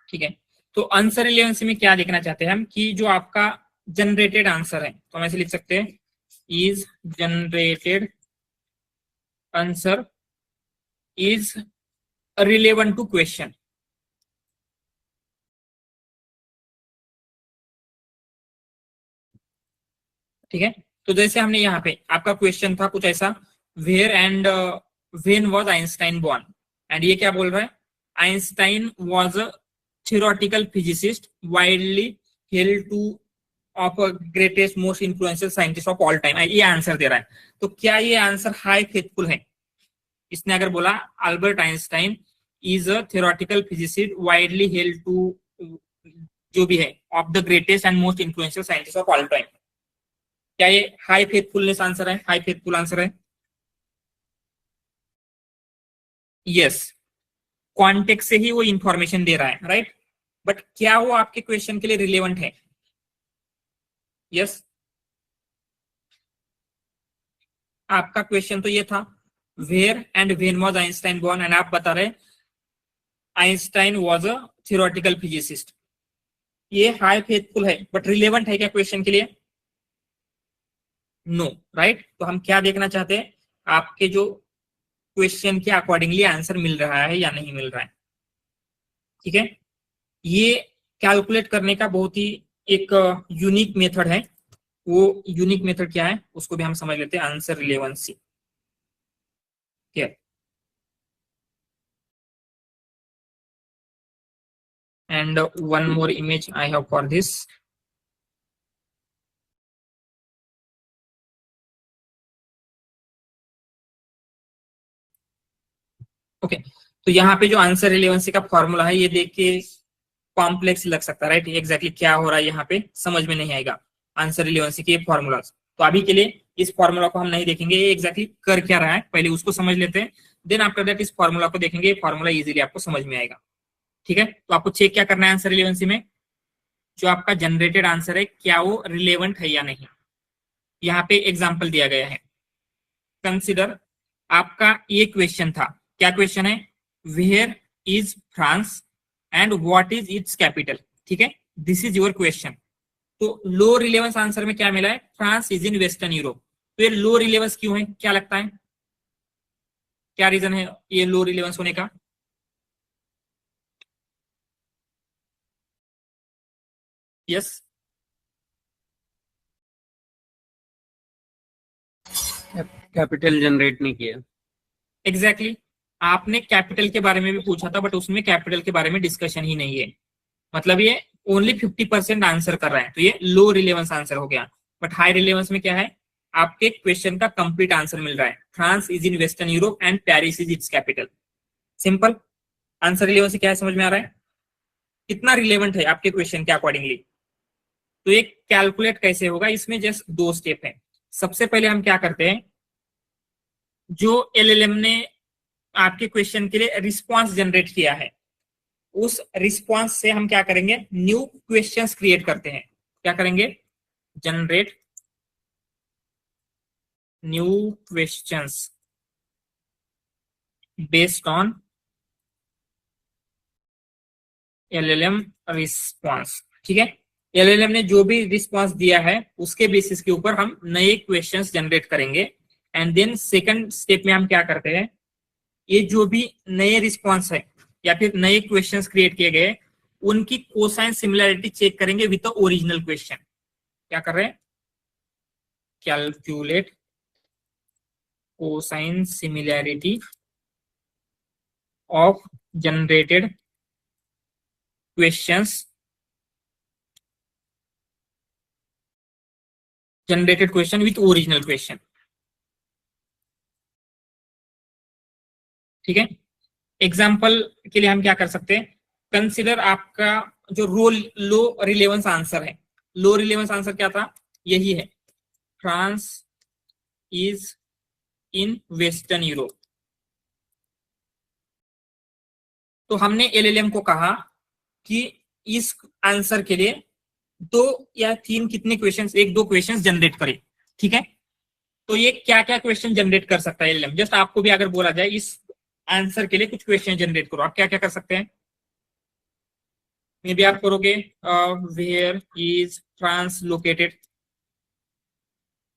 ठीक है, तो आंसर रिलेवेंसी में क्या देखना चाहते हैं हम कि जो आपका जनरेटेड आंसर है, तो हम ऐसे लिख सकते हैं is generated answer is relevant to question. ठीक है, तो जैसे हमने यहाँ पे आपका क्वेश्चन था कुछ ऐसा, where and when was Einstein born, and ये क्या बोल रहा है, Einstein was a theoretical physicist widely held to of greatest most influential scientist of all time, ये आंसर दे रहा है। तो क्या ये आंसर हाई फेथफुल है? इसने अगर बोला Albert Einstein is a theoretical physicist widely held to जो भी है of the greatest and most influential scientist of all time, क्या ये हाई फेथफुलनेस आंसर है, हाई फेथफुल आंसर है? यस, कॉन्टेक्स्ट से ही वो इंफॉर्मेशन दे रहा है, राइट। बट क्या वो आपके क्वेश्चन के लिए रिलेवेंट है? यस, आपका क्वेश्चन तो ये था where and when was Einstein born, and आप बता रहे Einstein was a theoretical physicist. ये हाई फेथफुल है बट रिलेवेंट है क्या क्वेश्चन के लिए? No, right. तो हम क्या देखना चाहते हैं, आपके जो क्वेश्चन के अकॉर्डिंगली आंसर मिल रहा है या नहीं मिल रहा है, ठीक है। ये कैलकुलेट करने का बहुत ही एक यूनिक मेथड है। वो यूनिक मेथड क्या है उसको भी हम समझ लेते हैं, आंसर रिलेवेंसी। ठीक, and one more image I have for this. Okay, तो यहाँ पे जो आंसर रिलेवेंसी का फॉर्मूला है ये देख के कॉम्प्लेक्स लग सकता है, राइट। एग्जैक्टली क्या हो रहा है यहाँ पे समझ में नहीं आएगा आंसर रिलेवेंसी के फॉर्मूला। तो अभी के लिए इस फॉर्मूला को हम नहीं देखेंगे, ये एग्जैक्टली कर क्या रहा है पहले उसको समझ लेते हैं, देन आफ्टर दैट इस फॉर्मूला को देखेंगे। फॉर्मूला इजीली आपको समझ में आएगा, ठीक है। तो आपको चेक क्या करना है आंसर रिलेवेंसी में, जो आपका जनरेटेड आंसर है क्या वो रिलेवेंट है या नहीं। यहाँ पे एग्जाम्पल दिया गया है, कंसिडर आपका ये क्वेश्चन था, क्या क्वेश्चन है, where is France and what is its capital, ठीक है, दिस इज योर क्वेश्चन। तो लो रिलेवेंस आंसर में क्या मिला है, France is in Western Europe. तो ये लो रिलेवेंस क्यों है, क्या लगता है, क्या रीजन है ये लो रिलेवेंस होने का? यस, कैपिटल जनरेट नहीं किया। एग्जैक्टली आपने कैपिटल के बारे में भी पूछा था बट उसमें कैपिटल के बारे में डिस्कशन ही नहीं है, मतलब ये ओनली 50% आंसर कर रहा है, तो ये लो रिलेवेंस आंसर हो गया। बट हाई रिलेवेंस में क्या है, आपके क्वेश्चन का कंप्लीट आंसर मिल रहा है, France is in Western Europe and Paris is its capital. Simple answer relevance क्या है, समझ में आ रहा है कितना रिलेवेंट है आपके क्वेश्चन के अकॉर्डिंगली। तो ये कैलकुलेट कैसे होगा, इसमें जस्ट 2 स्टेप है। सबसे पहले हम क्या करते हैं, जो एलएलएम ने आपके क्वेश्चन के लिए रिस्पांस जनरेट किया है उस रिस्पांस से हम क्या करेंगे, न्यू क्वेश्चंस क्रिएट करते हैं। क्या करेंगे, generate new questions based on LLM response, ठीक है। एलएलएम ने जो भी रिस्पांस दिया है उसके बेसिस के ऊपर हम नए क्वेश्चंस जनरेट करेंगे। एंड देन सेकंड स्टेप में हम क्या करते हैं, ये जो भी नए रिस्पांस है या फिर नए क्वेश्चंस क्रिएट किए गए उनकी कोसाइन सिमिलरिटी चेक करेंगे विद द ओरिजिनल क्वेश्चन। क्या कर रहे हैं, calculate cosine similarity of generated questions, generated question with original question, ठीक है। एग्जाम्पल के लिए हम क्या कर सकते हैं, कंसिडर आपका जो लो रिलेवेंस आंसर है, लो रिलेवेंस आंसर क्या था, यही है, France is in Western Europe. तो हमने एलएलएम को कहा कि इस आंसर के लिए 2 या 3 कितने क्वेश्चंस, 1-2 क्वेश्चंस जनरेट करें, ठीक है। तो ये क्या क्या क्वेश्चन जनरेट कर सकता है एलएलएम, जस्ट आपको भी अगर बोला जाए इस आंसर के लिए कुछ क्वेश्चन जनरेट करो, आप क्या क्या कर सकते हैं, मे बी आप करोगे वेयर इज फ्रांस लोकेटेड,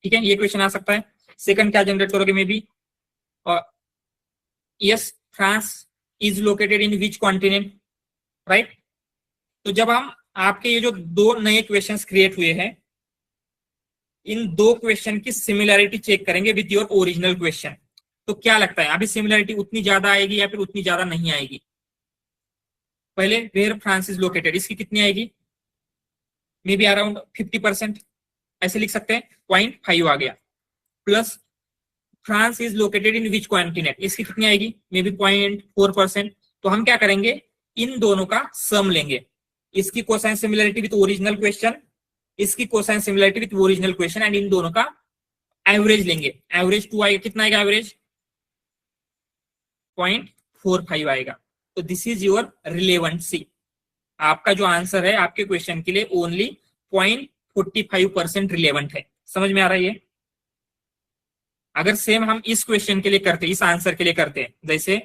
ठीक है, ये क्वेश्चन आ सकता है। सेकंड क्या जनरेट करोगे, may be yes France is located in which continent, right. तो जब हम आपके ये जो 2 नए क्वेश्चंस क्रिएट हुए हैं इन दो क्वेश्चन की सिमिलैरिटी चेक करेंगे विद योर ओरिजिनल क्वेश्चन। तो क्या लगता है अभी सिमिलैरिटी उतनी ज्यादा आएगी या फिर उतनी ज्यादा नहीं आएगी? पहले वेयर फ्रांस इज लोकेटेड, इसकी कितनी आएगी? मे बी अराउंड 50%, ऐसे लिख सकते हैं, 0.5 आ गया। Plus France is located in which continent, इसकी कितनी आएगी? May be 0.4%। तो हम क्या करेंगे, इन दोनों का सम लेंगे, इसकी cosine similarity with original question, इसकी cosine similarity with original question, and इन दोनों का एवरेज लेंगे। एवरेज 2 आएगा, कितना आएगा एवरेज? 0.45 आएगा। तो दिस इज योर रिलेवेंसी। आपका जो आंसर है आपके क्वेश्चन के लिए ओनली 0.45% रिलेवेंट है। समझ में आ रहा है ये? अगर सेम हम इस क्वेश्चन के लिए करते, इस आंसर के लिए करते, जैसे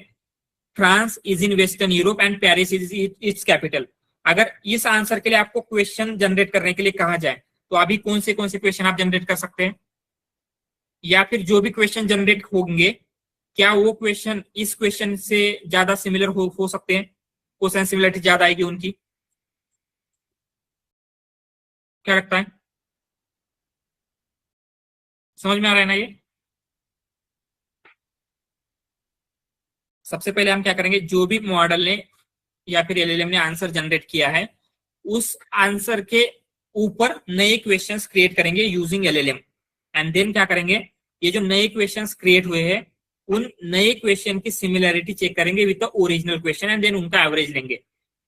France is in Western Europe and Paris is its capital, अगर इस आंसर के लिए आपको क्वेश्चन जनरेट करने के लिए कहा जाए तो अभी कौन से क्वेश्चन आप जनरेट कर सकते हैं? या फिर जो भी क्वेश्चन जनरेट होंगे क्या वो क्वेश्चन इस क्वेश्चन से ज्यादा सिमिलर हो सकते हैं? कोसाइन सिमिलरिटी ज्यादा आएगी उनकी। क्या लगता है? समझ में आ रहा है ना ये? सबसे पहले हम क्या करेंगे, जो भी मॉडल ने या फिर एलएलएम ने आंसर जनरेट किया है उस आंसर के ऊपर नए क्वेश्चंस क्रिएट करेंगे यूजिंग एलएलएम, एंड देन क्या करेंगे, ये जो नए क्वेश्चंस क्रिएट हुए हैं उन नए क्वेश्चन की सिमिलरिटी चेक करेंगे with the original question and then उनका एवरेज लेंगे।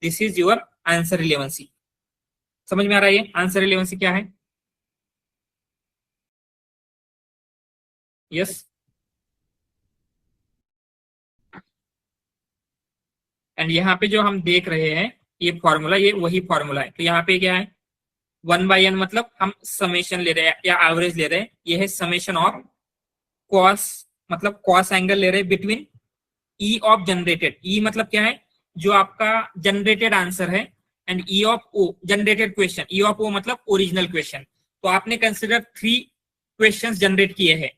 This is your answer relevancy. समझ में आ रहा है ये आंसर रिलेवेंसी क्या है? यस। एंड यहाँ पे जो हम देख रहे हैं ये फॉर्मूला, ये वही फॉर्मूला है। तो यहाँ पे क्या है, 1/n मतलब हम समेशन ले रहे हैं या एवरेज ले रहे हैं। ये है समेशन ऑफ कॉस, मतलब कॉस एंगल ले रहे हैं between E of generated. E मतलब क्या है, जो आपका जनरेटेड आंसर है, and E of O generated question. E of O मतलब ओरिजिनल क्वेश्चन। तो आपने कंसिडर 3 क्वेश्चंस जनरेट किए हैं,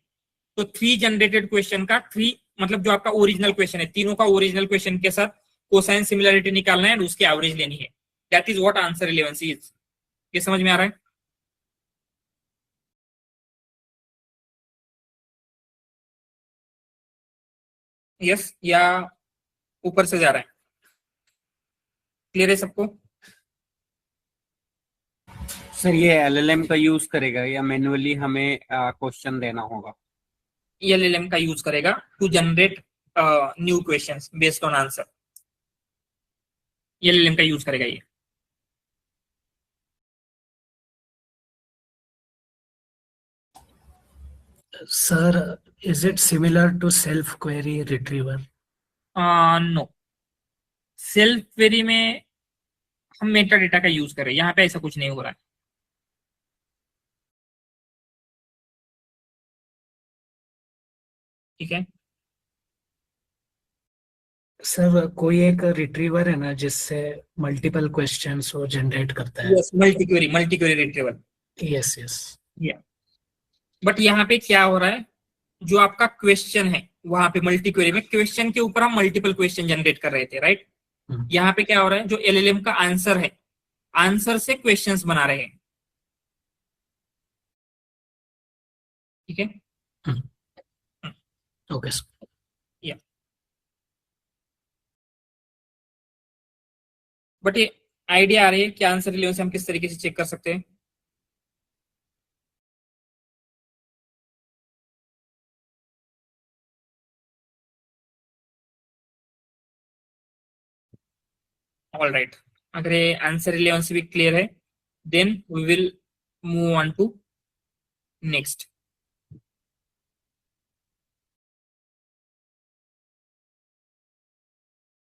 तो 3 जनरेटेड क्वेश्चन का 3 मतलब जो आपका ओरिजिनल क्वेश्चन है, तीनों का ओरिजिनल क्वेश्चन के साथ कोसाइन सिमिलरिटी निकालना है एंड उसकी एवरेज लेनी है। That is what answer relevancy is. ये समझ में आ रहा है? यस या ऊपर से जा रहा है? क्लियर है सबको? सर ये एलएलएम का यूज करेगा या मैन्युअली हमें क्वेश्चन देना होगा? एलएलएम का यूज करेगा to generate new questions based on answer. LLM का यूज करेगा ये। Sir, is it similar to self-query retriever? No, self query में हम मेटा डेटा का यूज कर रहे हैं, यहाँ पे ऐसा कुछ नहीं हो रहा है। ठीक है सर, कोई एक रिट्रीवर है ना जिससे मल्टीपल क्वेश्चंस वो जनरेट करता है? Yes, multi query retriever. Yes yes. But यहाँ पे क्या हो रहा है, जो आपका क्वेश्चन है वहां पे मल्टी क्वेरी में क्वेश्चन के ऊपर हम मल्टीपल क्वेश्चन जनरेट कर रहे थे, राइट? यहाँ पे क्या हो रहा है, जो एलएलएम का आंसर है, आंसर से क्वेश्चंस बना रहे हैं। ठीक है ओके सर। बट ये आइडिया आ रही है कि आंसर रिलेवेंसी हम किस तरीके से चेक कर सकते हैं। ऑल राइट, अगर ये आंसर रिलेवेंसी भी क्लियर है then we will move on to next.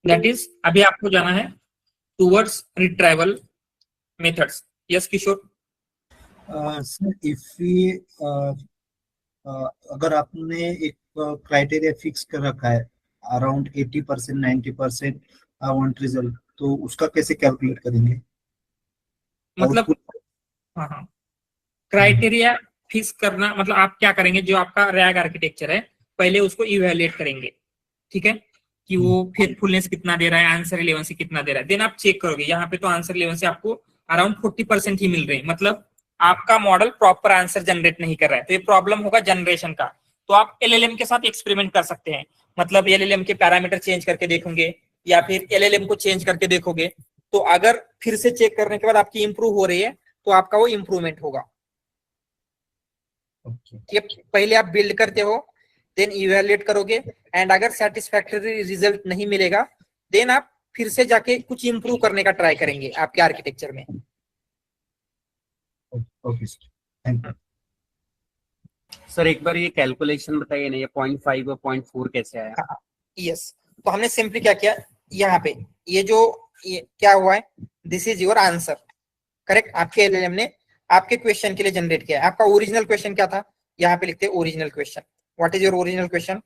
That is अभी आपको जाना है towards retrieval methods. Yes Kishore? Sir if we अगर आपने एक क्राइटेरिया फिक्स कर रखा है अराउंड 80% 90% वांट रिजल्ट, तो उसका कैसे कैलकुलेट करेंगे? मतलब हाँ, क्राइटेरिया फिक्स करना मतलब आप क्या करेंगे, जो आपका रैग आर्किटेक्चर है पहले उसको इवेल्युएट करेंगे। ठीक है, कि वो फेथफुलनेस कितना दे रहा है, आंसर रिलेवेंसी कितना दे रहा है, देन आप चेक करोगे। यहाँ पे तो आंसर रिलेवेंसी आपको अराउंड 40% ही मिल रही है, मतलब आपका मॉडल प्रॉपर आंसर जनरेट नहीं कर रहा है, तो ये प्रॉब्लम होगा जनरेशन का। तो आप एलएलएम के साथ एक्सपेरिमेंट कर सकते हैं, मतलब एलएलएम के पैरामीटर चेंज करके देखोगे या फिर एलएलएम को चेंज करके देखोगे, तो अगर फिर से चेक करने के बाद आपकी इंप्रूव हो रही है तो आपका वो इंप्रूवमेंट होगा। ये पहले आप बिल्ड करते हो, देन इवैल्यूएट करोगे, एंड अगर सेटिस्फैक्टरी रिजल्ट नहीं मिलेगा देन आप फिर से जाके कुछ इंप्रूव करने का ट्राई करेंगे आपके आर्किटेक्चर में। Okay sir, thank you. Sir एक बार ये कैलकुलेशन बताइए ना, ये 0.5 और 0.4 कैसे आया? यस, तो हमने सिंपली क्या किया, यहाँ पे ये क्या हुआ है, this is your answer, correct. आपके एलएलएम ने आपके क्वेश्चन के लिए जनरेट किया है। आपका ओरिजिनल क्वेश्चन क्या था, यहाँ पे लिखते हैं original question. What is your original question?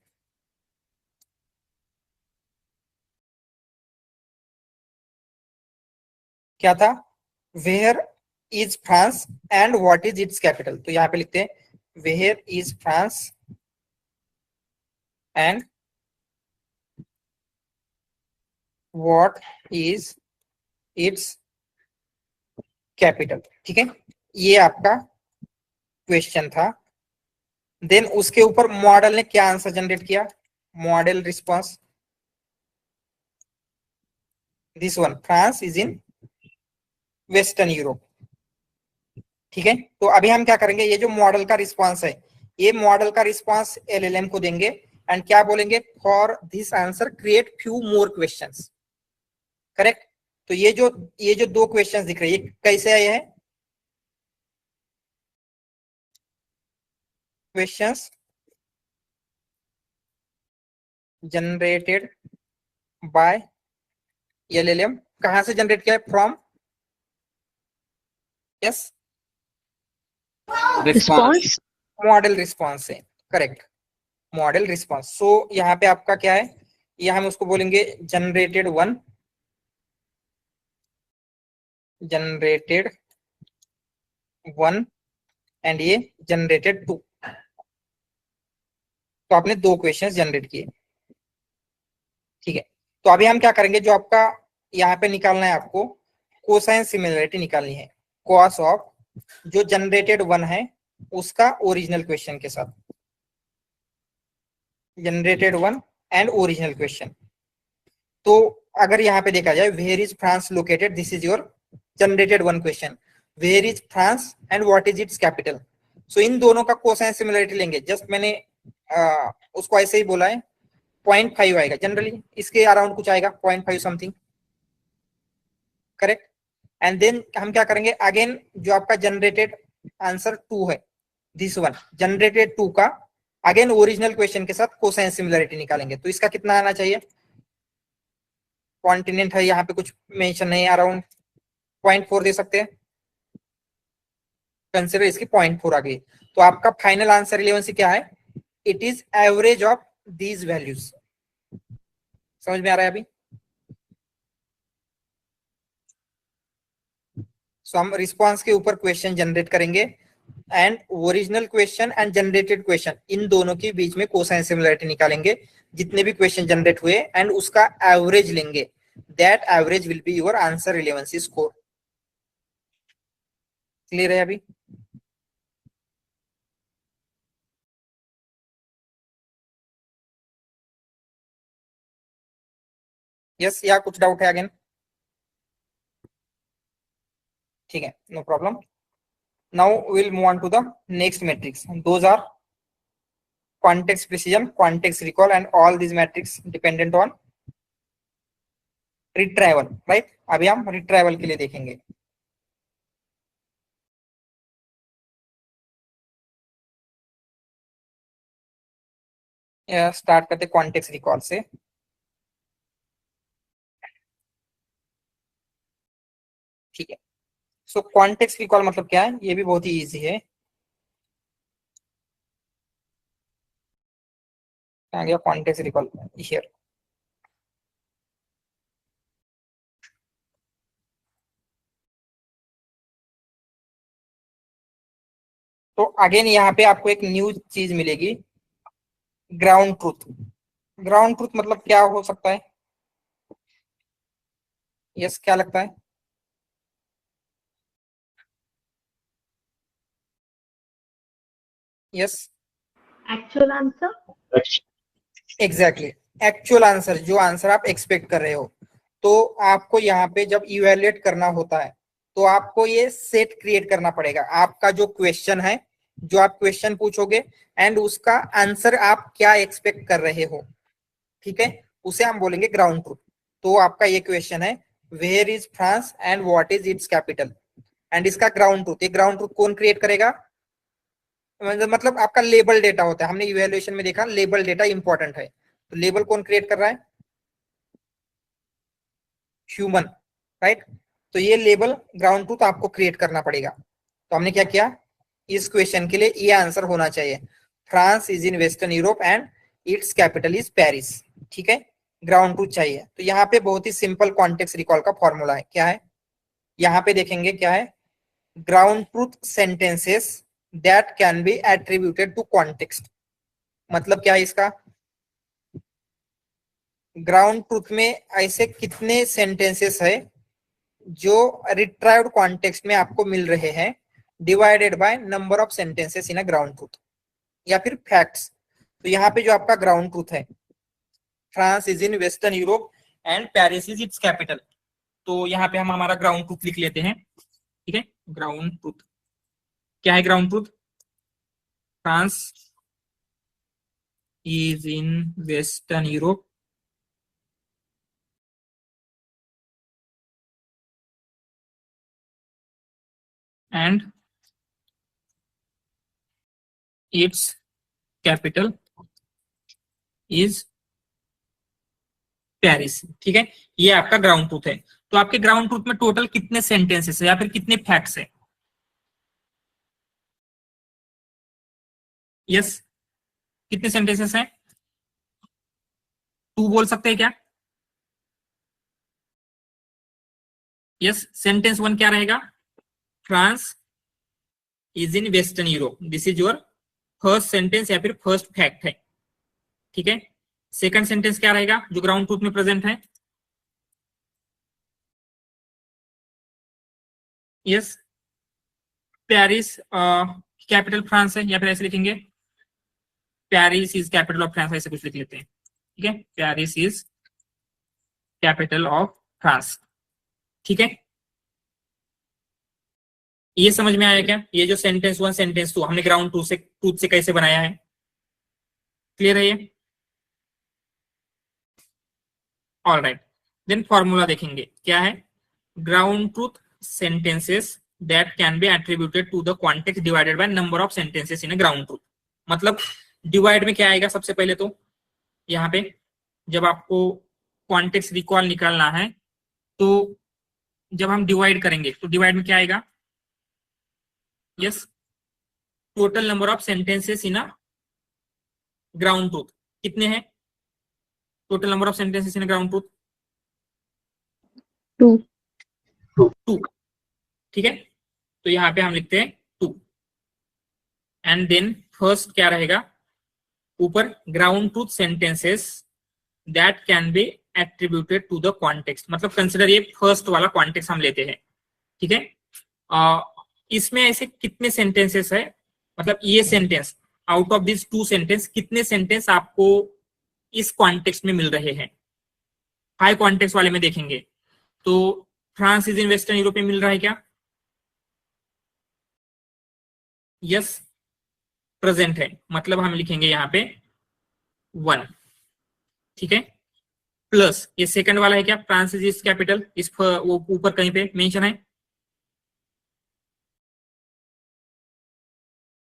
क्या था, where is France and what is its capital. तो यहाँ पे लिखते हैं where is France and what is its capital, ठीक है। ये आपका क्वेश्चन था। देन उसके ऊपर मॉडल ने क्या आंसर जनरेट किया, model response, this one, France is in Western Europe, ठीक है। तो अभी हम क्या करेंगे, ये जो मॉडल का रिस्पॉन्स है, ये मॉडल का रिस्पॉन्स एलएलएम को देंगे एंड क्या बोलेंगे, for this answer create few more questions, correct. तो ये जो दो क्वेश्चंस दिख रहे हैं, ये कैसे आए हैं, क्वेश्चंस जनरेटेड बाय एलएलएम। कहां से जनरेट किया है, from, yes, Response. Model response से, करेक्ट, मॉडल रिस्पॉन्स। सो यहाँ पे आपका क्या है, ये हम उसको बोलेंगे जनरेटेड 1, जनरेटेड 1 एंड ये जनरेटेड 2। तो आपने दो क्वेश्चंस जनरेट किए, ठीक है। तो अभी हम क्या करेंगे, जो आपका यहाँ पे निकालना है, आपको कोसाइन सिमिलरिटी निकालनी है, कॉस ऑफ जो जनरेटेड 1 है उसका ओरिजिनल क्वेश्चन के साथ, जनरेटेड 1 एंड ओरिजिनल क्वेश्चन। तो अगर यहाँ पे देखा जाए, where is France located, this is your generated 1 question, where is France and what is its capital. So इन दोनों का कोसाइन सिमिलरिटी लेंगे, जस्ट मैंने उसको ऐसे ही बोला है, 0.5 आएगा, जनरली इसके अराउंड कुछ आएगा 0.5 समथिंग, करेक्ट। एंड देन हम क्या करेंगे, अगेन जो आपका जनरेटेड आंसर 2 है, दिस वन, जनरेटेड 2 का अगेन ओरिजिनल क्वेश्चन के साथ कोसाइन सिमिलरिटी निकालेंगे। तो इसका कितना आना चाहिए, कॉन्टिनेंट है, यहाँ पे कुछ मेंशन नहीं, अराउंड 0.4 दे सकते हैं, कंसिडर इसकी 0.4 आ गई। तो आपका फाइनल आंसर रिलेवेंसी क्या है, it is average of these values. समझ में आ रहा है अभी? सो हम रिस्पॉन्स के ऊपर क्वेश्चन जनरेट करेंगे and original question and generated question, इन दोनों के बीच में कोसाइन सिमिलरिटी निकालेंगे, जितने भी क्वेश्चन जनरेट हुए, एंड उसका एवरेज लेंगे, that average will be your answer relevancy score. Clear है अभी? यस, या कुछ डाउट है अगेन? ठीक है, no problem. Now will move on to the next metrics, those are context precision, context recall, and all these metrics dependent on retrieval, right? अभी हम retrieval के लिए देखेंगे। स्टार्ट करते कॉन्टेक्स्ट रिकॉल से। ठीक है, सो कॉन्टेक्स्ट रिकॉल मतलब क्या है, ये भी बहुत ही इजी है। आ गया कॉन्टेक्स्ट रिकॉल हियर। तो अगेन यहाँ पे आपको एक न्यू चीज मिलेगी, ग्राउंड ट्रूथ। ग्राउंड ट्रूथ मतलब क्या हो सकता है, यस क्या लगता है? Yes Actual answer? Exactly, actual answer, जो आंसर आप एक्सपेक्ट कर रहे हो। तो आपको यहाँ पे जब इवेल्युएट करना होता है तो आपको ये सेट क्रिएट करना पड़ेगा। आपका जो क्वेश्चन है, जो आप क्वेश्चन पूछोगे एंड उसका आंसर आप क्या एक्सपेक्ट कर रहे हो, ठीक है, उसे हम बोलेंगे ग्राउंड ट्रूथ। तो आपका ये क्वेश्चन है, where is France and what is its capital, and इसका ग्राउंड ट्रूथ, ये ग्राउंड ट्रूथ कौन क्रिएट करेगा? मतलब आपका लेबल डेटा होता है, हमने इवैल्यूएशन में देखा लेबल डेटा इंपॉर्टेंट है, तो लेबल कौन क्रिएट कर रहा है? Human, right. तो ये लेबल ग्राउंड ट्रूथ आपको क्रिएट करना पड़ेगा। तो हमने क्या किया, इस क्वेश्चन के लिए ये आंसर होना चाहिए, France is in Western Europe and its capital is Paris, ठीक है, ग्राउंड ट्रूथ चाहिए। तो यहाँ पे बहुत ही सिंपल कॉन्टेक्स्ट रिकॉल का फॉर्मूला है, क्या है, यहाँ पे देखेंगे क्या है, ground truth sentences that can be attributed to context. मतलब क्या है इसका, ग्राउंड ट्रूथ में ऐसे कितने सेंटेंसेस है जो रिट्राइव्ड कॉन्टेक्स्ट में आपको मिल रहे हैं, divided by number of sentences in a ground truth, या फिर फैक्ट्स। तो यहाँ पे जो आपका ग्राउंड ट्रूथ है, France is in Western Europe and Paris is its capital, तो यहाँ पे हम हमारा ग्राउंड ट्रूथ लिख लेते हैं, ठीक है। ग्राउंड ट्रूथ क्या है? Ground truth, France is in Western Europe and its capital is Paris, ठीक है। ये आपका ग्राउंड ट्रूथ है। तो आपके ग्राउंड ट्रूथ में टोटल कितने सेंटेंसेस है या फिर कितने फैक्ट्स है? यस, कितने सेंटेंसेस हैं? 2 बोल सकते हैं क्या? यस, सेंटेंस 1 क्या रहेगा? France is in Western Europe, this is your first sentence या फिर फर्स्ट फैक्ट है, ठीक है। सेकंड सेंटेंस क्या रहेगा जो ग्राउंड ट्रूथ में प्रेजेंट है? यस, पेरिस कैपिटल फ्रांस है, या फिर ऐसे लिखेंगे Paris is capital of France, ऐसे कुछ लिख लेते हैं, ठीक है, Paris is capital of France, ठीक है। ये समझ में आया क्या? ये जो सेंटेंस 1 सेंटेंस 2 हमने ग्राउंड ट्रूथ से कैसे बनाया है, क्लियर है ये? ऑल राइट, देन फॉर्मूला देखेंगे क्या है, ground truth sentences that can be attributed to the context divided by number of sentences in a ground truth. मतलब डिवाइड में क्या आएगा सबसे पहले, तो यहाँ पे जब आपको कॉन्टेक्स्ट रिकॉल निकालना है तो जब हम डिवाइड करेंगे तो डिवाइड में क्या आएगा? Yes, total number of sentences in a ground truth कितने हैं? Total number of sentences in a ground truth 2, ठीक है। तो यहाँ पे हम लिखते हैं 2 एंड देन फर्स्ट क्या रहेगा ऊपर, ground truth sentences that can be attributed to the context. मतलब कंसिडर ये फर्स्ट वाला कॉन्टेक्स्ट हम लेते हैं, ठीक है। इसमें ऐसे कितने सेंटेंसेस है, मतलब ये sentence out of this 2 sentence कितने सेंटेंस आपको इस कॉन्टेक्स्ट में मिल रहे हैं? हाई कॉन्टेक्स्ट वाले में देखेंगे तो France is in Western Europe में मिल रहा है क्या? यस, प्रेजेंट है, मतलब हम लिखेंगे यहाँ पे 1, ठीक है, प्लस ये सेकंड वाला है क्या, फ्रांस इज कैपिटल, इस वो ऊपर कहीं पे मेंशन है,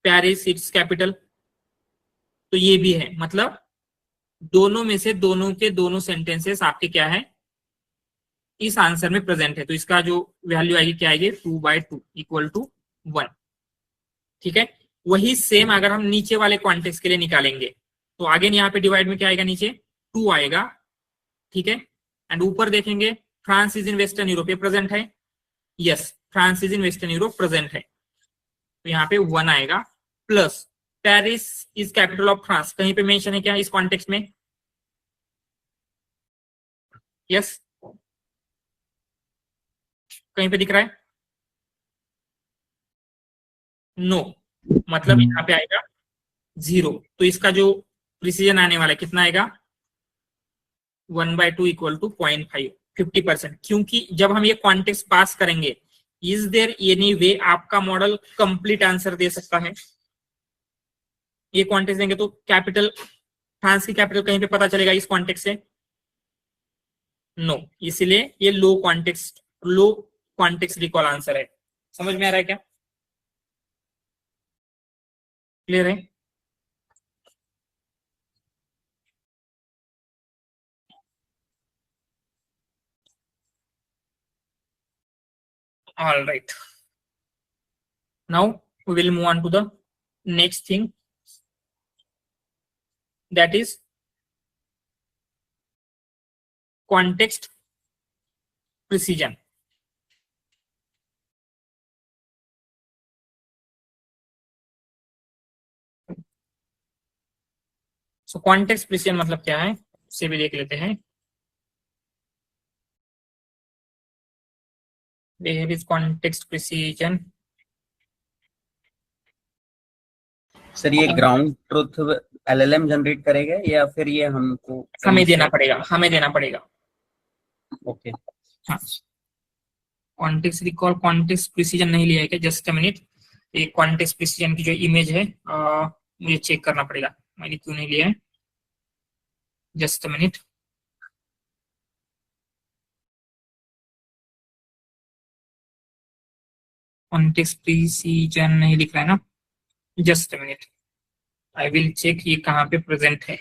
पेरिस इट्स कैपिटल, तो ये भी है। मतलब दोनों में से दोनों के दोनों सेंटेंसेस आपके क्या है, इस आंसर में प्रेजेंट है। तो इसका जो वैल्यू आएगी क्या आएगी, 2/2 इक्वल टू 1, ठीक है। वही सेम अगर हम नीचे वाले कॉन्टेक्स्ट के लिए निकालेंगे तो आगे यहाँ पे डिवाइड में क्या आएगा, नीचे 2 आएगा, ठीक है। एंड ऊपर देखेंगे France is in Western Europe, ये प्रेजेंट है, yes, France is in Western Europe present है, तो यहाँ पे 1 आएगा, plus Paris is capital of France, कहीं पे मेंशन है क्या इस कॉन्टेक्स्ट में? यस, कहीं पे दिख रहा है? नो, मतलब यहाँ पे आएगा 0, तो इसका जो प्रिसीजन आने वाला है कितना आएगा 1/2 इक्वल टू 0.5, 50%। क्योंकि जब हम ये कॉन्टेक्स्ट पास करेंगे, इज देयर एनी वे आपका मॉडल कंप्लीट आंसर दे सकता है? ये कॉन्टेक्स्ट देंगे तो कैपिटल, फ्रांस की कैपिटल कहीं पे पता चलेगा इस कॉन्टेक्स्ट से? नो, इसलिए ये लो कॉन्टेक्स्ट रिकॉल आंसर है। समझ में आ रहा है क्या? क्लियर है? All right. Now we will move on to the next thing, that is context precision. So context precision मतलब क्या है, उसे भी देख लेते हैं। There is context precision. Sir ये ग्राउंड ट्रुथ एलएलएम जनरेट करेगा या फिर ये हमको हमें देना पड़ेगा। ओके, हाँ, कॉन्टेक्स्ट रिकॉल कॉन्टेक्स्ट प्रिसीजन नहीं लिया है क्या? जस्ट अ मिनट, ये कॉन्टेक्स्ट प्रिसीजन की जो इमेज है मुझे चेक करना पड़ेगा, मैंने क्यों नहीं लिया है। Just a minute, context precision नहीं लिख रहा है ना? Just a minute, I will check ये कहाँ पे प्रेजेंट है।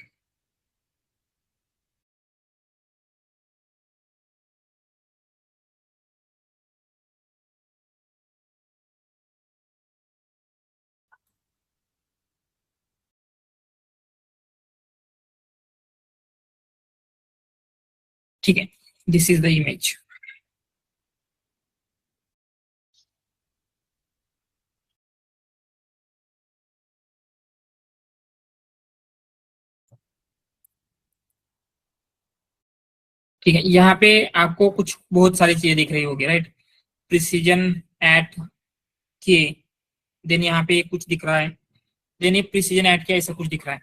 ठीक है, दिस इज द इमेज। ठीक है, यहाँ पे आपको कुछ बहुत सारी चीजें दिख रही होगी, राइट? प्रिसीजन एट के, देन यहाँ पे कुछ दिख रहा है, देन ये प्रिसीजन एट के ऐसा कुछ दिख रहा है।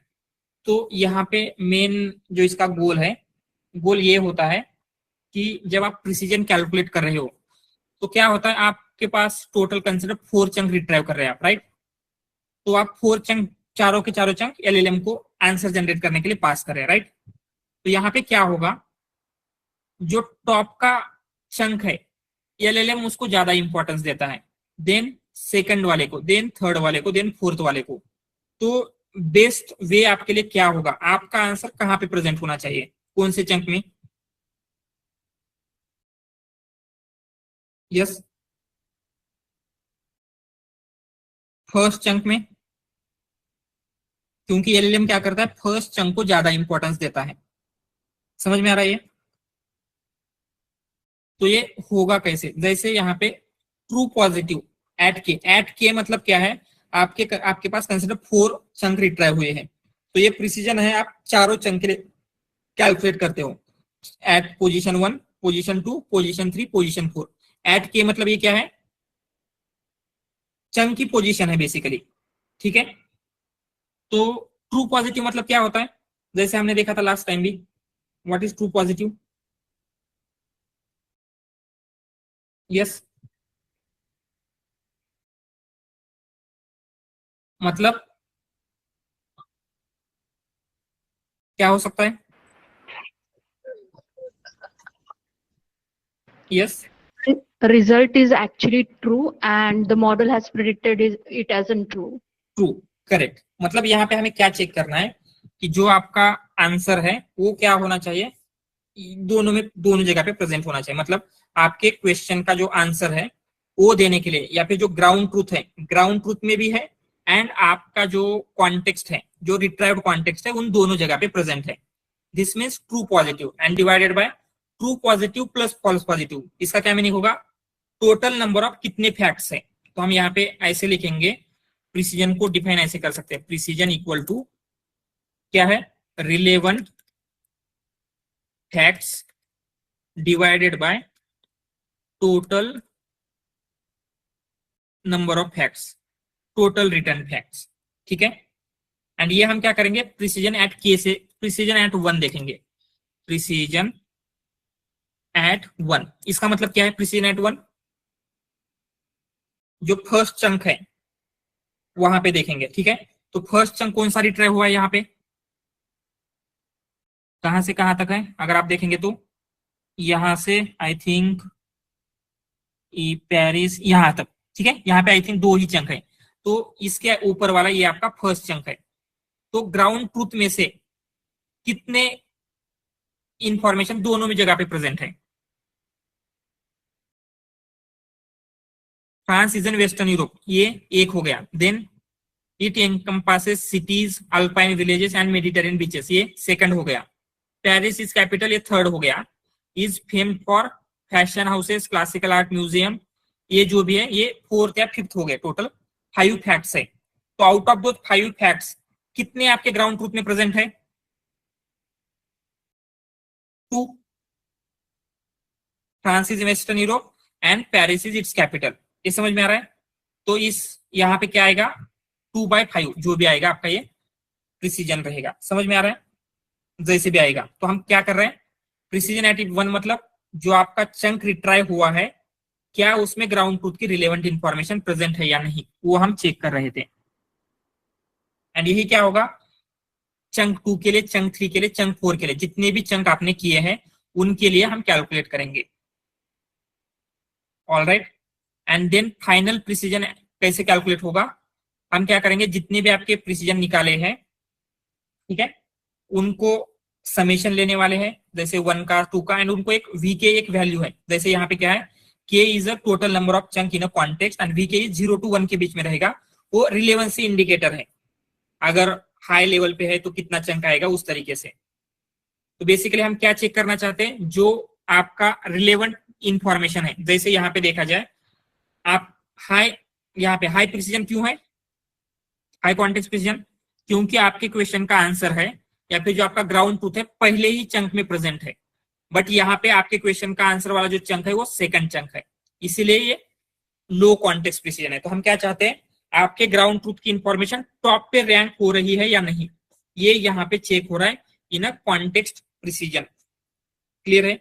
तो यहाँ पे मेन जो इसका गोल है, गोल ये होता है कि जब आप प्रिसीजन कैलकुलेट कर रहे हो तो क्या होता है, आपके पास टोटल कंसिडर 4 चंक रिट्राइव कर रहे हैं आप, राइट? तो आप 4 चंक, चारों के चारों चंक एलएलएम को आंसर जनरेट करने के लिए पास कर रहे हैं, राइट? तो यहाँ पे क्या होगा, जो टॉप का चंक है एलएलएम उसको ज्यादा इंपॉर्टेंस देता है, देन सेकंड वाले को, देन थर्ड वाले को, देन फोर्थ वाले को। तो बेस्ट वे आपके लिए क्या होगा, आपका आंसर कहाँ पे प्रेजेंट होना चाहिए, कौन से चंक में? यस, फर्स्ट चंक में, क्योंकि एलएलएम क्या करता है, फर्स्ट चंक को ज्यादा इंपॉर्टेंस देता है। समझ में आ रहा है ये? तो ये होगा कैसे, जैसे यहाँ पे ट्रू पॉजिटिव एट के मतलब क्या है, आपके पास कंसिडर 4 चंक रिट्राइव हुए हैं, तो ये प्रिसीजन है, आप चारों चंक के लिए कैलकुलेट करते हो, at position 1, position 2, position 3, position 4। At K मतलब ये क्या है, चंक की पोजीशन है बेसिकली, ठीक है? तो ट्रू पॉजिटिव मतलब क्या होता है, जैसे हमने देखा था लास्ट टाइम भी, what is true positive? Yes, मतलब क्या हो सकता है? Yes, Result is actually true and the model has predicted it as untrue. True, correct. मतलब यहाँ पे हमें क्या चेक करना है कि जो आपका आंसर है वो क्या होना चाहिए, दोनों में, दोनों जगह पे प्रेजेंट होना चाहिए। मतलब आपके क्वेश्चन का जो आंसर है वो देने के लिए, या फिर जो ग्राउंड ट्रूथ है, ग्राउंड ट्रूथ में भी है, एंड आपका जो कॉन्टेक्स्ट है, जो रिट्राइव्ड कॉन्टेक्स्ट है, उन दोनों जगह पे प्रेजेंट है। This means true positive and divided by true positive plus false positive. इसका क्या मीनिंग होगा, टोटल नंबर ऑफ कितने फैक्ट्स है। तो हम यहाँ पे ऐसे लिखेंगे, प्रिसीजन को डिफाइन ऐसे कर सकते हैं, प्रिसीजन इक्वल टू क्या है, relevant facts divided by total number of facts, total return facts, ठीक है? एंड ये हम क्या करेंगे, प्रिसीजन एट के से प्रिसीजन एट 1 देखेंगे, प्रिसीजन एट 1। इसका मतलब क्या है प्रिसीजन एट 1? जो फर्स्ट चंक है वहां पे देखेंगे, ठीक है। तो फर्स्ट चंक कौन सा रिट्राइव हुआ है यहाँ पे, कहां से कहां तक है, अगर आप देखेंगे तो यहां से आई थिंक पेरिस यहां तक, ठीक है। यहाँ पे आई थिंक 2 ही चंक है, तो इसके ऊपर वाला ये आपका फर्स्ट चंक है। तो ग्राउंड ट्रूथ में से कितने इंफॉर्मेशन दोनों में जगह पे प्रेजेंट है? France is in Western Europe, ये एक हो गया। Then it encompasses cities, alpine villages and Mediterranean beaches, ये सेकंड हो गया। पेरिस इज कैपिटल, ये थर्ड हो गया। Is famed for fashion houses, classical art museum, ये जो भी है ये फोर्थ या फिफ्थ हो गए। टोटल 5 फैक्ट्स है। तो आउट ऑफ दो 5 फैक्ट्स कितने आपके ग्राउंड ट्रूथ में प्रेजेंट है? 2। France is western Europe and Paris is its capital, ये समझ में आ रहा है। तो इस यहाँ पे क्या आएगा, 2/5 जो भी आएगा आपका ये प्रिसीजन रहेगा, समझ में आ रहा है, जैसे भी आएगा। तो हम क्या कर रहे हैं, प्रिसीजन एट 1 मतलब जो आपका चंक रिट्राइव हुआ है क्या उसमें ग्राउंड ट्रूथ की रिलेवेंट इंफॉर्मेशन प्रेजेंट है या नहीं, वो हम चेक कर रहे थे। एंड यही क्या होगा, चंक 2 के लिए, चंक 3 के लिए, चंक 4 के लिए, जितने भी चंक आपने किए हैं उनके लिए हम कैलकुलेट करेंगे। All right, and then final precision कैसे कैलकुलेट होगा, हम क्या करेंगे, जितने भी आपके प्रिसीजन निकाले हैं, ठीक है, उनको समेशन लेने वाले हैं, जैसे 1 का 2 का, एंड उनको एक वी के एक वैल्यू है। जैसे यहाँ पे क्या है, K is a total number of chunk in a context and v K is 0 to 1 के बीच में रहेगा, वो रिलेवेंसी इंडिकेटर है। अगर हाई लेवल पे है तो कितना चंक आएगा, उस तरीके से। तो बेसिकली हम क्या चेक करना चाहते हैं, जो आपका रिलेवेंट इंफॉर्मेशन है। जैसे यहाँ पे देखा जाए, आप हाई, यहाँ पे हाई प्रिसीजन क्यों है, हाई कॉन्टेक्स्ट प्रिसीजन, क्योंकि आपके क्वेश्चन का आंसर है या फिर जो आपका ग्राउंड ट्रूथ है पहले ही चंक में प्रेजेंट है, बट यहाँ पे आपके क्वेश्चन का आंसर वाला जो चंक है वो सेकंड चंक है, इसीलिए ये लो कॉन्टेक्स्ट प्रिसीजन है। तो हम क्या चाहते हैं, आपके ग्राउंड ट्रूथ की इंफॉर्मेशन टॉप पे रैंक हो रही है या नहीं, ये यहाँ पे चेक हो रहा है इन अ कॉन्टेक्स्ट प्रिसीजन। क्लियर है?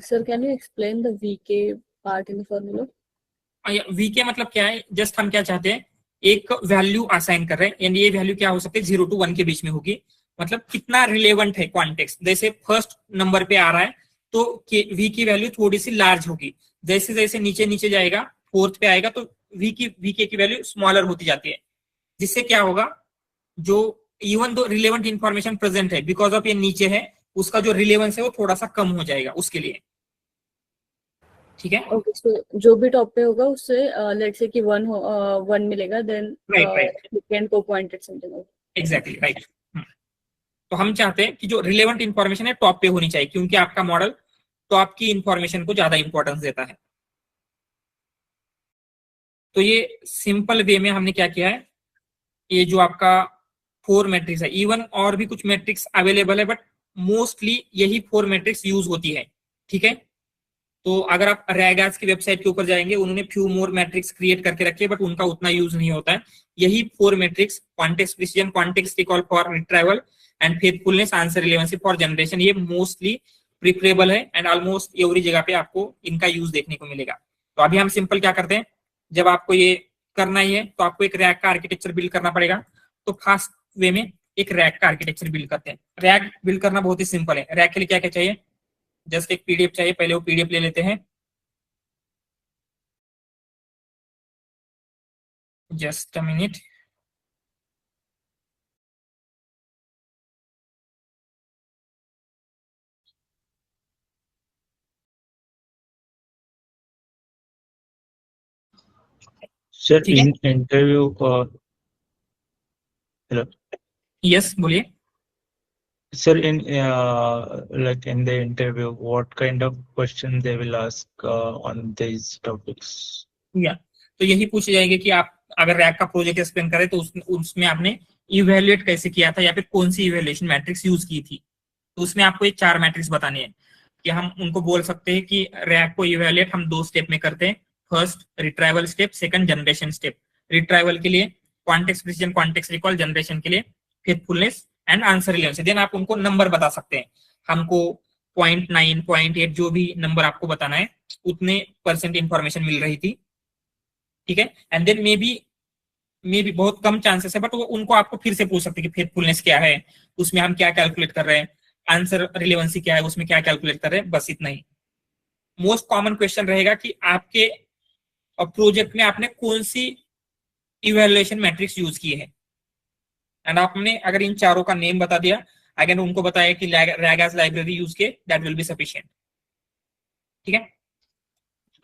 Sir, can you explain the VK part in the formula? V K मतलब क्या है, जस्ट हम क्या चाहते हैं, एक वैल्यू असाइन कर रहे हैं, यानी ये वैल्यू क्या हो सकती है, 0 to 1 के बीच में होगी, मतलब कितना रिलेवेंट है कॉन्टेक्स्ट। जैसे फर्स्ट नंबर पे आ रहा है तो वी की वैल्यू थोड़ी सी लार्ज होगी, जैसे जैसे नीचे नीचे जाएगा, फोर्थ पे आएगा तो वी के की वैल्यू स्मॉलर होती जाती है, जिससे क्या होगा, जो even though relevant information present है, बिकॉज ऑफ ये नीचे है, उसका जो रिलेवेंस है वो थोड़ा सा कम हो जाएगा उसके लिए, ठीक है। Okay, so जो भी टॉप पे होगा उससे लेट्स से कि 1 मिलेगा, देन राइट सेकंड को पॉइंटेड समथिंग होगा। Exactly right. तो हम चाहते हैं कि जो रिलेवेंट इंफॉर्मेशन है टॉप पे होनी चाहिए, क्योंकि आपका मॉडल टॉप की इंफॉर्मेशन को ज्यादा इंपॉर्टेंस देता है। तो ये सिंपल वे में हमने क्या किया है, ये जो आपका 4 मैट्रिक्स है, इवन और भी कुछ मैट्रिक्स अवेलेबल है, बट मोस्टली यही 4 मैट्रिक्स यूज होती है, ठीक है। तो अगर आप रैगास की वेबसाइट के ऊपर जाएंगे, उन्होंने फ्यू मोर मैट्रिक्स क्रिएट करके रखे, बट उनका उतना यूज नहीं होता है। यही 4 matrix, context precision, context recall for retrieval and faithfulness, answer relevancy for generation, ये मोस्टली प्रिफरेबल है एंड ऑलमोस्ट एवरी जगह पे आपको इनका यूज देखने को मिलेगा। तो अभी हम सिंपल क्या करते हैं, जब आपको ये करना ही है तो आपको एक रैक का आर्किटेक्चर बिल्ड करना पड़ेगा। तो फास्ट वे में एक रैक का आर्किटेक्चर बिल्ड करते हैं। रैक बिल्ड करना बहुत ही सिंपल है। रैक के लिए क्या क्या चाहिए, जस्ट एक पीडीएफ चाहिए, पहले वो पीडीएफ ले लेते हैं, जस्ट अ मिनट। Sir, ठीक है, in interview, hello. यस बोलिए। Sir, in like in the interview, what kind of question they will ask on these topics? या तो यही पूछे जाएंगे कि आप अगर रैक का प्रोजेक्ट एक्सप्लेन करें तो उसमें आपने इवेल्युएट कैसे किया था या फिर कौन सी इवेल्युएशन मैट्रिक्स यूज की थी। तो उसमें आपको ये 4 मैट्रिक्स बतानी है कि हम उनको बोल सकते हैं कि रैक को इवेल्युएट हम 2 स्टेप में करते हैं। First retrieval step, second generation step. Retrieval के लिए context precision, context recall, generation के लिए faithfulness and answer relevancy. Then आप उनको नंबर बता सकते हैं, हमको 0.9 0.8 जो भी नंबर आपको बताना है उतने % इंफॉर्मेशन मिल रही थी, ठीक है। एंड देन मे बी बहुत कम चांसेस है, बट वो उनको आपको फिर से पूछ सकते हैं कि फेथफुलनेस क्या है, उसमें हम क्या कैलकुलेट कर रहे हैं, आंसर रिलेवेंसी क्या है, उसमें क्या कैलकुलेट कर रहे हैं, बस इतना ही। मोस्ट कॉमन क्वेश्चन रहेगा कि आपके प्रोजेक्ट में आपने कौन सी इवैल्यूएशन मैट्रिक्स यूज की है, एंड आपने अगर इन चारों का नेम बता दिया, अगर उनको बताया कि रैग एज लाइब्रेरी यूज के, दैट विल बी सफिशिएंट, ठीक है।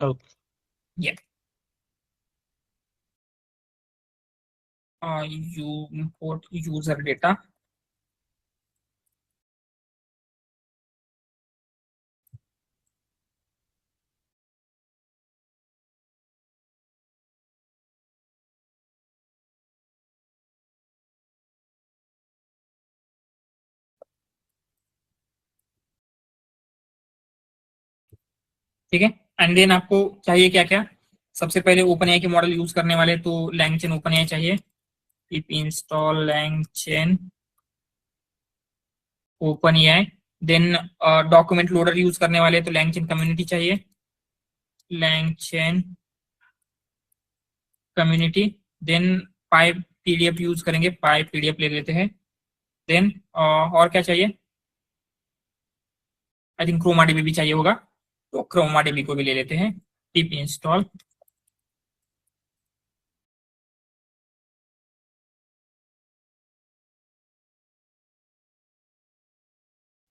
Okay. Yeah. You import user data. ठीक है। एंड देन आपको चाहिए क्या क्या, सबसे पहले ओपनएआई के मॉडल यूज करने वाले तो LangChain ओपनएआई चाहिए, pip install LangChain OpenAI. Then document loader use करने वाले तो LangChain कम्युनिटी चाहिए, LangChain community. Then pypdf use करेंगे, पाइप पीडीएफ ले लेते हैं। देन और क्या चाहिए, आई थिंक क्रोमाडीबी भी चाहिए होगा, तो क्रोमाडीबी को भी ले लेते हैं, pip install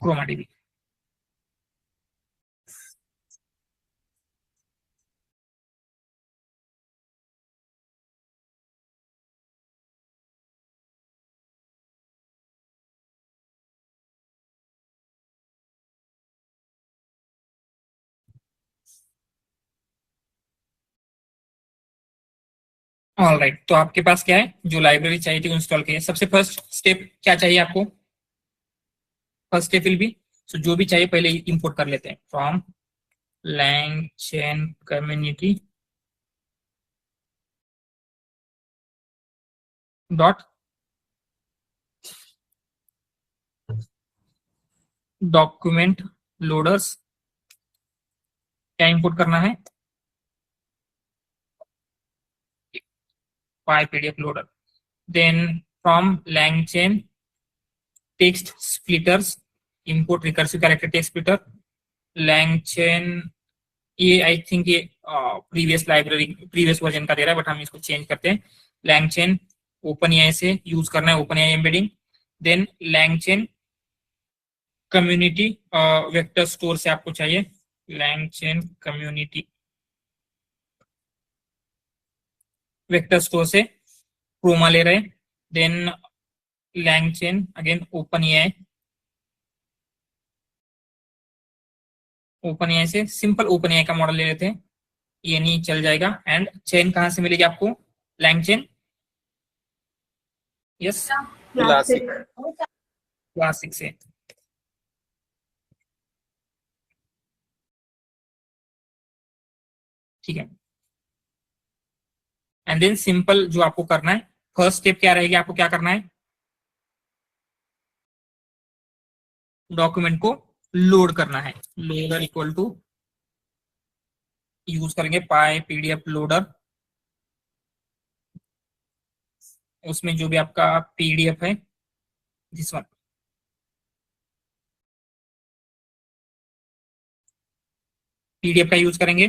क्रोमाडीबी। ऑल राइट, तो आपके पास क्या है, जो लाइब्रेरी चाहिए थी इंस्टॉल की है। सबसे फर्स्ट स्टेप क्या चाहिए आपको, first step will be, so जो भी चाहिए पहले इंपोर्ट कर लेते हैं, from LangChain community dot document loaders. क्या इंपोर्ट करना है, py PDF loader. Then from LangChain text splitters, import recursive character text splitter. LangChain, ये आई थिंक ये प्रीवियस लाइब्रेरी प्रीवियस वर्जन का दे रहा है, बट हम इसको चेंज करते हैं। LangChain ओपनएआई से यूज करना है, OpenAI embedding. Then LangChain community vector store से आपको चाहिए, LangChain कम्युनिटी वेक्टर स्टोर से क्रोमा ले रहे हैं। देन LangChain अगेन ओपनएआई से सिंपल ओपनएआई का मॉडल ले लेते हैं, ये नहीं चल जाएगा। एंड चेन कहां से मिलेगी आपको, LangChain, यस क्लासिक से। ठीक है। एंड देन सिंपल जो आपको करना है, फर्स्ट स्टेप क्या रहेगी, आपको क्या करना है, डॉक्यूमेंट को लोड करना है। लोडर इक्वल टू यूज करेंगे पाई पीडीएफ लोडर, उसमें जो भी आपका पीडीएफ है, दिस वन, पीडीएफ का यूज करेंगे,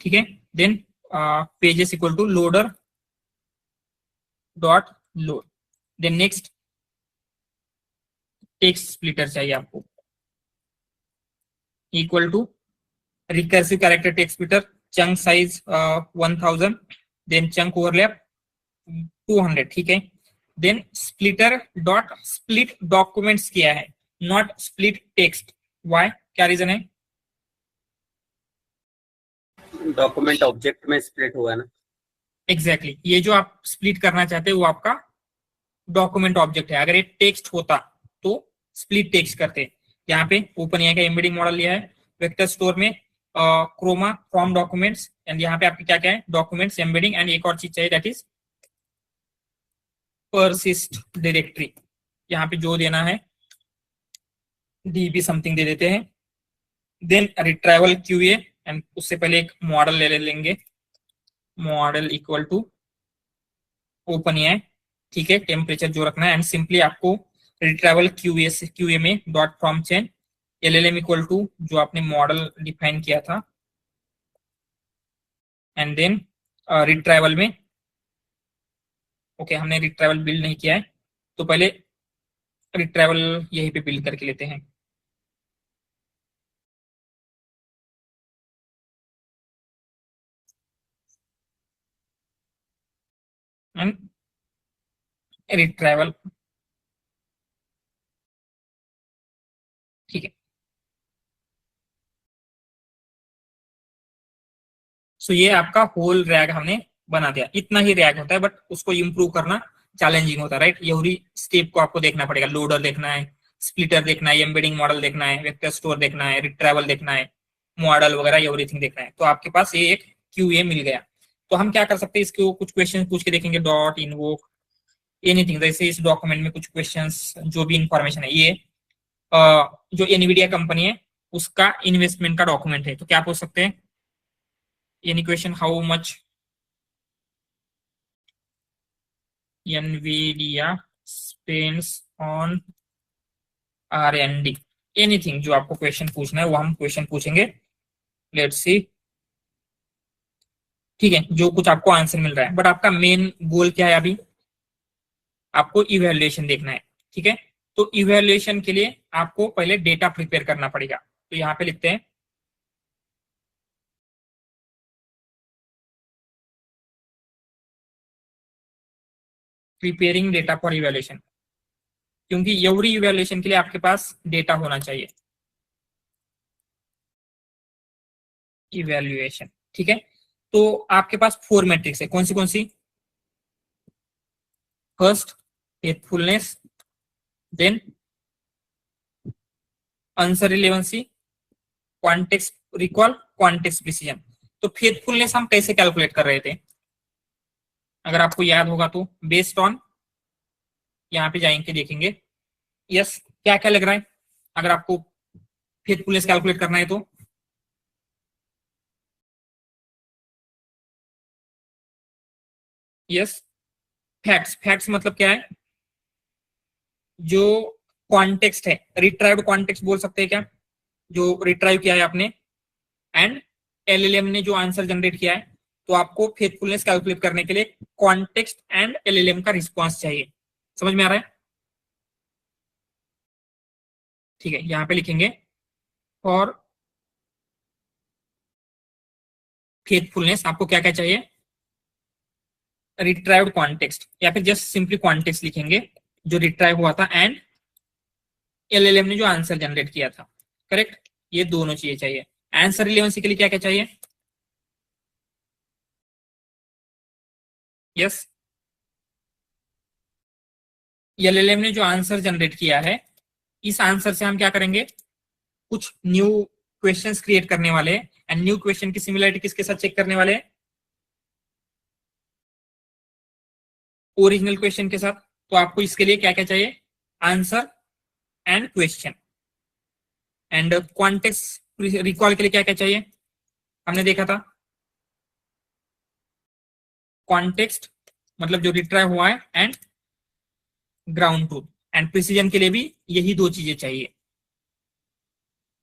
ठीक है। Then pages equal to loader dot load. Then next text splitter चाहिए आपको, equal to recursive character text splitter, chunk size 1000, then chunk overlap 200, ठीक है। Then splitter dot split documents किया है, नॉट स्प्लिट टेक्स्ट, वाई, क्या रीजन है, डॉक्यूमेंट ऑब्जेक्ट में स्प्लिट हुआ है ना। एग्जैक्टली ये जो आप स्प्लिट करना चाहते हैं वो आपका डॉक्यूमेंट ऑब्जेक्ट है। अगर ये टेक्स्ट होता तो स्प्लिट टेक्स्ट करते। यहाँ पे ओपनएआई का एम्बेडिंग मॉडल लिया है, वेक्टर स्टोर में क्रोमा फ्रॉम डॉक्यूमेंट्स, एंड यहाँ पे आपके क्या क्या है, डॉक्यूमेंट्स, एम्बेडिंग, एंड एक और चीज चाहिए दैट इज persist डायरेक्टरी। यहाँ पे जो देना है db समथिंग दे देते हैं। देन रिट्राइवल QA, एंड उससे पहले एक मॉडल ले लेंगे, model equal to open AI, ठीक है, टेम्परेचर जो रखना है, एंड सिंपली आपको रिट्राइवल QA में dot from chain LLM equal to जो आपने मॉडल डिफाइन किया था, एंड देन रिट्राइवल में, ओके हमने रिट्राइवल बिल्ड नहीं किया है तो पहले रिट्राइवल यहीं पे बिल्ड करके लेते हैं। एंड रिट्राइवल, ठीक है। सो ये आपका होल रैग हमने बना दिया। इतना ही रैग होता है, बट उसको इम्प्रूव करना चैलेंजिंग होता है, राइट। यही स्टेप को आपको देखना पड़ेगा, लोडर देखना है, स्प्लिटर देखना है, एम्बेडिंग मॉडल देखना है, वेक्टर स्टोर देखना है, रिट्राइवल देखना है, मॉडल वगैरह एवरीथिंग देखना है। तो आपके पास ये एक QA मिल गया। तो हम क्या कर सकते हैं, इसको कुछ क्वेश्चन पूछ के देखेंगे, डॉट इनवोक एनीथिंग, जैसे इस डॉक्यूमेंट में कुछ क्वेश्चंस जो भी इंफॉर्मेशन है, ये जो एनवीडिया कंपनी है उसका इन्वेस्टमेंट का डॉक्यूमेंट है। तो क्या पूछ सकते हैं, any question, how much NVIDIA spends on R&D, anything जो आपको क्वेश्चन पूछना है वो हम क्वेश्चन पूछेंगे। लेट्स सी, ठीक है, जो कुछ आपको आंसर मिल रहा है, बट आपका मेन गोल क्या है, अभी आपको इवैल्यूएशन देखना है, ठीक है। तो इवैल्यूएशन के लिए आपको पहले डेटा प्रिपेयर करना पड़ेगा। तो यहाँ पे लिखते हैं प्रिपेयरिंग डेटा फॉर इवैल्यूएशन, क्योंकि एवरी इवैल्यूएशन के लिए आपके पास डेटा होना चाहिए। इवैल्यूएशन, ठीक है। तो आपके पास 4 मैट्रिक्स है, कौन सी, first faithfulness, then answer relevancy, context recall, context precision. तो फेथफुलनेस हम कैसे कैलकुलेट कर रहे थे, अगर आपको याद होगा तो बेस्ड ऑन, यहाँ पे जाएंगे देखेंगे, यस क्या क्या लग रहा है अगर आपको फेथफुलनेस कैलकुलेट करना है तो, यस फैक्ट्स मतलब क्या है, जो कॉन्टेक्स्ट है, रिट्राइव्ड कॉन्टेक्स्ट बोल सकते हैं क्या, जो रिट्राइव किया है आपने, एंड LLM ने जो आंसर जनरेट किया है। तो आपको फेथफुलनेस कैलकुलेट करने के लिए कॉन्टेक्स्ट एंड LLM का रिस्पॉन्स चाहिए। समझ में आ रहा है, ठीक है। यहाँ पे लिखेंगे फॉर फेथफुलनेस आपको क्या क्या चाहिए, रिट्राइव्ड कॉन्टेक्स्ट, या फिर जस्ट सिंपली कॉन्टेक्स्ट लिखेंगे जो रिट्राइव हुआ था, एंड LLM ने जो आंसर जनरेट किया था, करेक्ट। ये दोनों चीजें चाहिए। आंसर रिलेवेंसी के लिए क्या क्या चाहिए, यस LLM ने जो आंसर जनरेट किया है, इस आंसर से हम क्या करेंगे, कुछ न्यू क्वेश्चंस क्रिएट करने वाले हैं, एंड न्यू क्वेश्चन की सिमिलरिटी किसके साथ चेक करने वाले हैं, ओरिजिनल क्वेश्चन के साथ। तो आपको इसके लिए क्या क्या चाहिए, answer and question, and context recall के लिए क्या क्या चाहिए, हमने देखा था कॉन्टेक्स्ट मतलब जो रिट्राइव हुआ है, and ground truth, and precision के लिए भी यही दो चीजें चाहिए,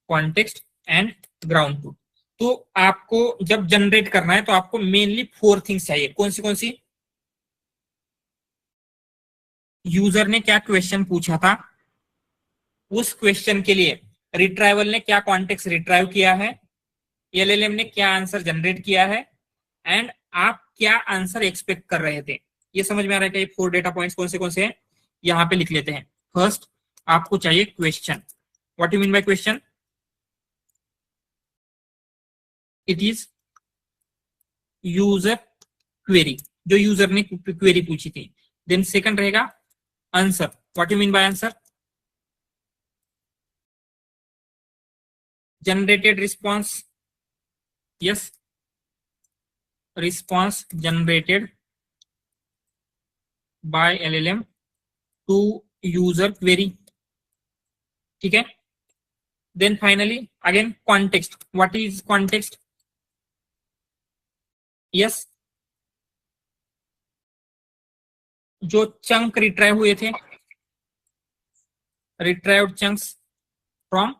कॉन्टेक्स्ट एंड ग्राउंड ट्रूथ। तो आपको जब जनरेट करना है तो आपको मेनली 4 थिंग्स चाहिए, कौन सी, यूजर ने क्या क्वेश्चन पूछा था, उस क्वेश्चन के लिए रिट्राइवल ने क्या कॉन्टेक्स्ट रिट्राइव किया है, LLM ने क्या आंसर जनरेट किया है, एंड आप क्या आंसर एक्सपेक्ट कर रहे थे। ये समझ में आ रहा है कि 4 डेटा पॉइंट्स कौन से हैं, यहाँ पे लिख लेते हैं। फर्स्ट आपको चाहिए question, what you mean by question, it is user query, जो यूजर ने क्वेरी पूछी थी। देन सेकंड रहेगा answer, what you mean by answer, generated response yes, response generated by LLM to user query, ठीक है। Then finally again context, what is context? Yes, जो चंक रिट्राइव हुए थे, retrieved chunks from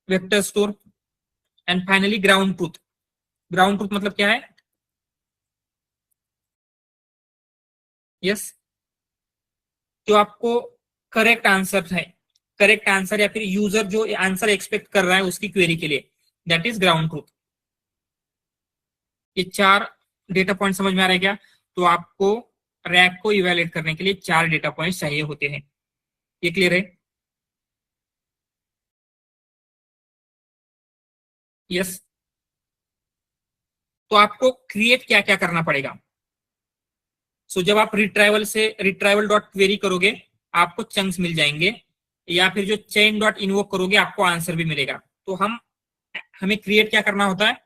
vector store, and finally ground truth. Ground truth मतलब क्या है? यस, जो आपको करेक्ट आंसर है, करेक्ट आंसर या फिर यूजर जो आंसर एक्सपेक्ट कर रहा है उसकी क्वेरी के लिए, दैट इज ग्राउंड ट्रूथ। ये 4 डेटा पॉइंट समझ में आ रहा है क्या? तो आपको रैक को इवेलुएट करने के लिए 4 डेटा पॉइंट्स चाहिए होते हैं। ये क्लियर है? यस, तो आपको क्रिएट क्या क्या करना पड़ेगा? सो जब आप रिट्राइवल से रिट्राइवल डॉट क्वेरी करोगे आपको चंक्स मिल जाएंगे, या फिर जो चेन डॉट इन्वोक करोगे आपको आंसर भी मिलेगा। तो हमें क्रिएट क्या करना होता है?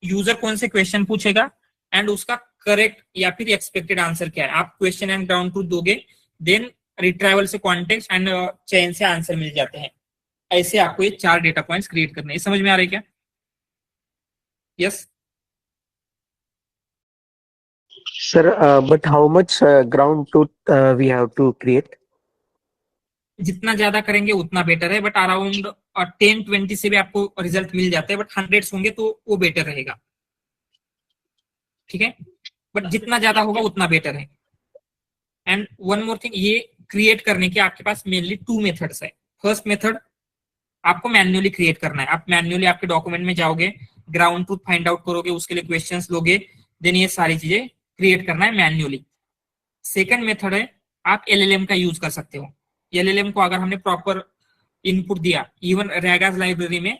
यूजर कौन से क्वेश्चन पूछेगा एंड उसका करेक्ट या फिर एक्सपेक्टेड आंसर क्या है, आप क्वेश्चन एंड ग्राउंड ट्रूथ दोगे, देन रिट्राइवल से कॉन्टेक्स्ट एंड चेन से आंसर मिल जाते हैं। ऐसे आपको ये 4 डेटा पॉइंट्स क्रिएट करने हैं। समझ में आ रहा है क्या? Yes Sir, but how much ground truth we have to create? जितना ज्यादा करेंगे उतना बेटर है, बट अराउंड 10-20 से भी आपको रिजल्ट मिल जाता है, बट 100 होंगे तो वो बेटर रहेगा, ठीक है। बट जितना ज्यादा होगा उतना बेटर है। एंड वन मोर थिंग, ये क्रिएट करने के आपके पास मेनली 2 मेथड्स है। फर्स्ट मेथड, आपको मैन्युअली क्रिएट करना है। आप मैन्युअली आपके डॉक्यूमेंट में जाओगे, ग्राउंड ट्रूथ फाइंड आउट करोगे, उसके लिए क्वेश्चंस लोगे, देन ये सारी चीजें क्रिएट करना है मैन्युअली। सेकंड मेथड है, आप LLM का यूज कर सकते हो। LLM को अगर हमने प्रॉपर इनपुट दिया, इवन रैगास लाइब्रेरी में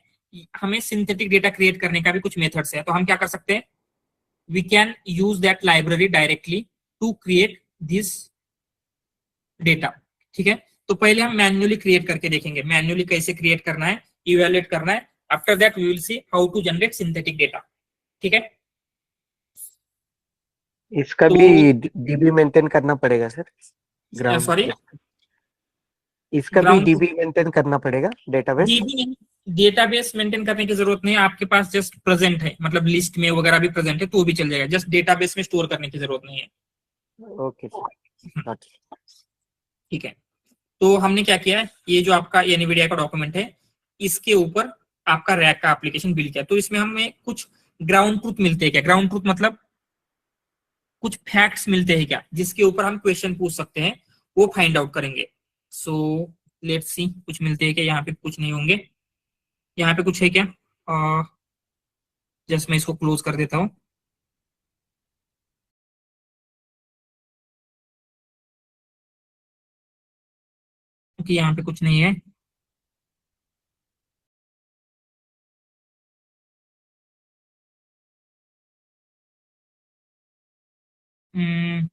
हमें सिंथेटिक डेटा क्रिएट करने का भी कुछ मेथड्स है, तो हम क्या कर सकते हैं? We can use that library directly to create this data, ठीक है। तो पहले हम मैन्युअली क्रिएट करके देखेंगे, मैन्युअली कैसे क्रिएट करना है, इवैल्यूएट करना है। After that we will see how to generate synthetic data, ठीक है। इसका तो भी DB मेंटेन करना पड़ेगा सर? ग्राउंड सॉरी, इसका भी ग्राउंड DB मेंटेन करना पड़ेगा, डेटाबेस? DB नहीं, डेटाबेस मेंटेन करने की जरूरत नहीं है। आपके पास जस्ट प्रेजेंट है, मतलब लिस्ट में वगैरह भी प्रेजेंट है तो भी चल जाएगा, जस्ट डेटाबेस में स्टोर करने की जरूरत नहीं है। ओके सर, ठीक है। तो हमने क्या किया है, ये जो आपका एनवीडिया का डॉक्यूमेंट है, इसके ऊपर आपका रैक का एप्लीकेशन बिल्ड किया। तो इसमें हमें कुछ ग्राउंड ट्रूथ मिलते हैं क्या? ग्राउंड ट्रूथ मतलब कुछ फैक्ट्स मिलते हैं क्या, जिसके ऊपर हम क्वेश्चन पूछ सकते हैं, वो फाइंड आउट करेंगे। सो लेट्स सी, कुछ मिलते हैं क्या? यहाँ पे कुछ नहीं होंगे, यहाँ पे कुछ है क्या? जस्ट मैं इसको क्लोज कर देता हूँ। क्योंकि यहाँ पे कुछ नहीं है। हम्म,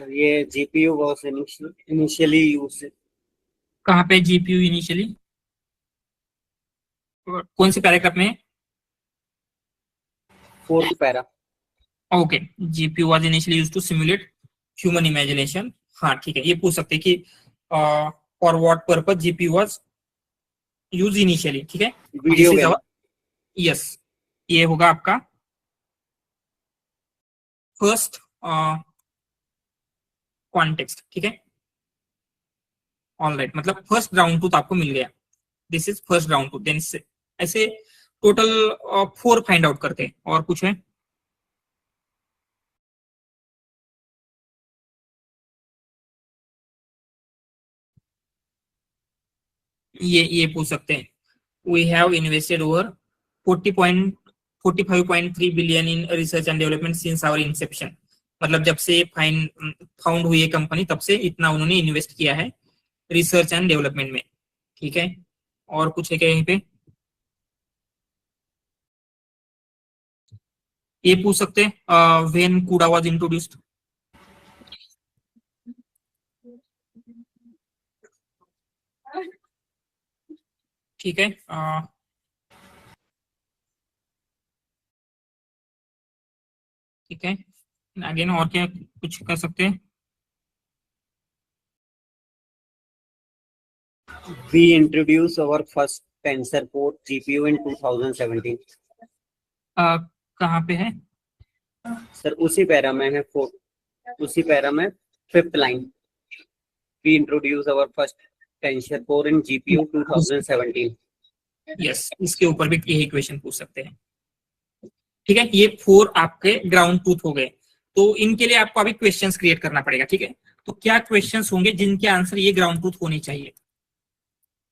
ये GPU was initially used. कहाँ पे GPU इनिशियली, कौन से पैराग्राफ में? 4th para. Okay, GPU was initially used to simulate human imagination. हाँ ठीक है, ये पूछ सकते हैं कि for what purpose GPU was use initially, ठीक है। Video game. यस, ये होगा आपका फर्स्ट कॉन्टेक्स्ट, ठीक है। ऑलराइट, मतलब फर्स्ट ग्राउंड ट्रूथ आपको मिल गया, this is first ground truth. Then ऐसे टोटल 4 फाइंड आउट करते हैं। और कुछ है? ये पूछ सकते हैं, we have invested over 45.3 billion in research and development since our inception. मतलब जब से फाउंड हुई है कंपनी तब से इतना उन्होंने इन्वेस्ट किया है रिसर्च एंड डेवलपमेंट में, ठीक है। और कुछ है क्या यहीं पे? ये पूछ सकते हैं व्हेन कूड़ा वाज इंट्रोड्यूस्ड। ठीक है, ठीक है, अगेन और क्या कुछ कर सकते हैं? We introduced our first TensorFlow GPU in 2017. कहाँ पे है? सर उसी पैरा में है, उसी पैरा में 5th line. We introduced our first TensorFlow in GPU 2017. Yes, इसके ऊपर भी यही क्वेश्चन पूछ सकते हैं। ठीक है, ये 4 आपके ग्राउंड ट्रूथ हो गए। तो इनके लिए आपको अभी क्वेश्चंस क्रिएट करना पड़ेगा। ठीक है, तो क्या क्वेश्चंस होंगे जिनके आंसर ये ग्राउंड ट्रूथ होनी चाहिए?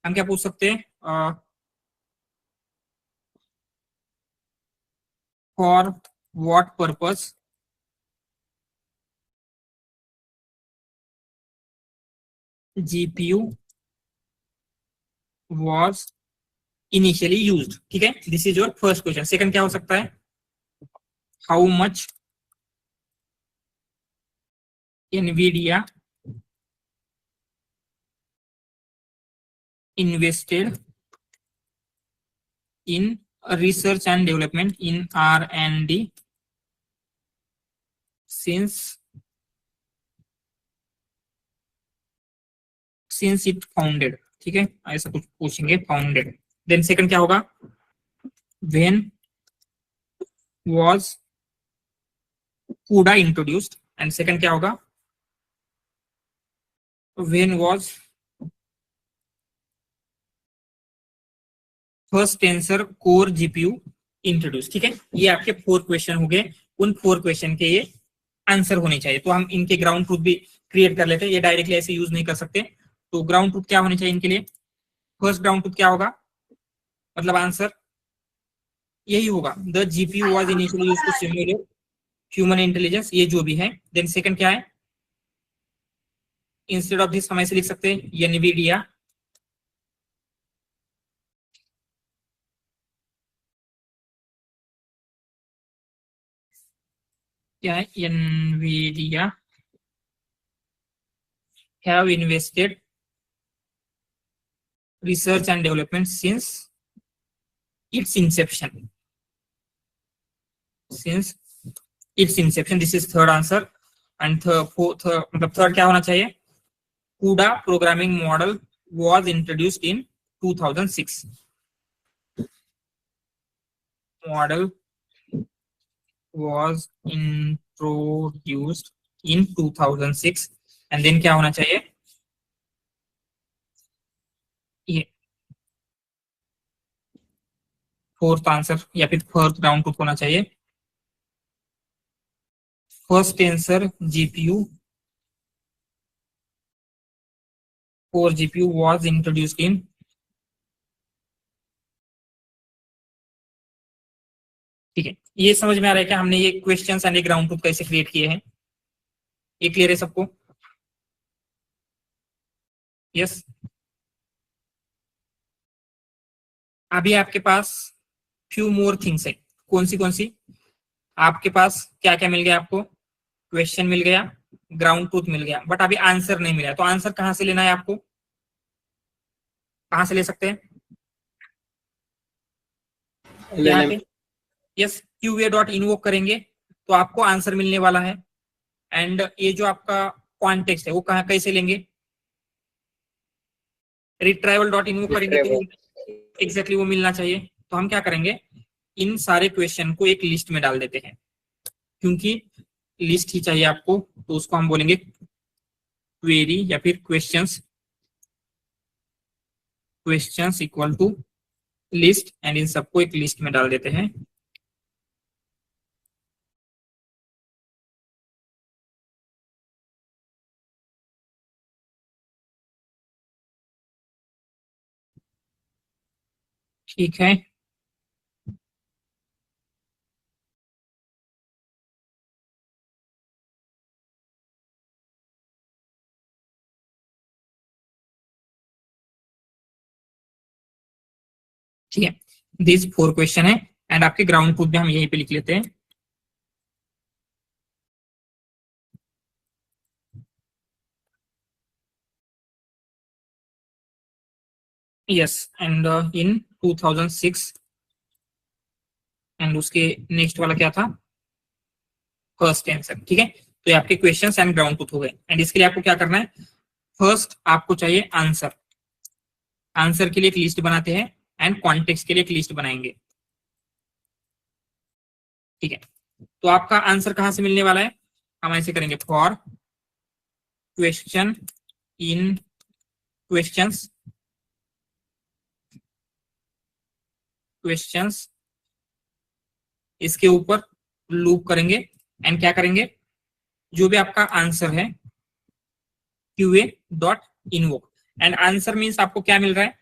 हम क्या पूछ सकते हैं? For what purpose GPU was initially used। ठीक है, this is your first question. Second क्या हो सकता है? How much NVIDIA invested in research and development in R&D since it founded। ठीक है, ऐसा कुछ पूछेंगे, फाउंडेड। देन सेकंड क्या होगा? व्हेन वाज कूड़ा इंट्रोड्यूस्ड। एंड सेकंड क्या होगा? When was first tensor core GPU introduce. ठीक है, ये आपके 4 क्वेश्चन हो गए। उन 4 क्वेश्चन के ये आंसर होने चाहिए। तो हम इनके ग्राउंड ट्रूथ भी क्रिएट कर लेते हैं, ये डायरेक्टली ऐसे यूज नहीं कर सकते। तो ग्राउंड ट्रूथ क्या होने चाहिए इनके लिए? फर्स्ट ग्राउंड ट्रूथ क्या होगा, मतलब आंसर यही होगा, the GPU was initially used to simulate human intelligence, ये जो भी है। देन सेकंड क्या है? इंस्टेड ऑफ दिस हम ऐसे लिख सकते हैं, NVIDIA क्या है? NVIDIA have invested research and development since its inception। Since its inception, this is third answer। and fourth, मतलब थर्ड क्या होना चाहिए? CUDA programming model was introduced in 2006। model was introduced in 2006। and then क्या होना चाहिए? ये फोर्थ आंसर या फिर फोर्थ राउंड ट्रूथ होना चाहिए। First tensor GPU core GPU was introduced in। ठीक है, ये समझ में आ रहा है क्या हमने ये क्वेश्चंस एंड ग्राउंड ट्रूथ कैसे क्रिएट किए हैं? ये क्लियर है सबको? यस। अभी आपके पास फ्यू मोर थिंग्स है। कौन सी? आपके पास क्या क्या मिल गया आपको? क्वेश्चन मिल गया, ग्राउंड ट्रूथ मिल गया, बट अभी आंसर नहीं मिला। तो आंसर कहां से लेना है आपको? कहां से ले सकते हैं? यहाँ पे यस, QA डॉट इन्वोक करेंगे तो आपको आंसर मिलने वाला है। एंड ये जो आपका कॉन्टेक्स्ट है वो कहां कैसे लेंगे? रिट्राइवल डॉट इन्वोक करेंगे तो एग्जैक्टली वो मिलना चाहिए। तो हम क्या करेंगे, इन सारे क्वेश्चन को एक लिस्ट में डाल देते हैं, क्योंकि लिस्ट ही चाहिए आपको। तो उसको हम बोलेंगे क्वेरी या फिर questions equal to list. And इन सबको एक लिस्ट में डाल देते हैं। ठीक है, ठीक है, दिस 4 क्वेश्चन है। एंड आपके ग्राउंड ट्रूथ भी हम यहीं पे लिख लेते हैं। यस एंड इन 2006 एंड उसके नेक्स्ट वाला क्या था, फर्स्ट आंसर। ठीक है, तो ये आपके क्वेश्चंस एंड ग्राउंड ट्रूथ हो गए। एंड इसके लिए आपको क्या करना है, फर्स्ट आपको चाहिए आंसर। आंसर के लिए एक लिस्ट बनाते हैं एंड कॉन्टेक्स्ट के लिए एक लिस्ट बनाएंगे। ठीक है, तो आपका आंसर कहां से मिलने वाला है, हम ऐसे करेंगे, फॉर क्वेश्चन इन क्वेश्चंस इसके ऊपर लूप करेंगे एंड क्या करेंगे, जो भी आपका आंसर है QA dot invoke. And answer means आपको क्या मिल रहा है,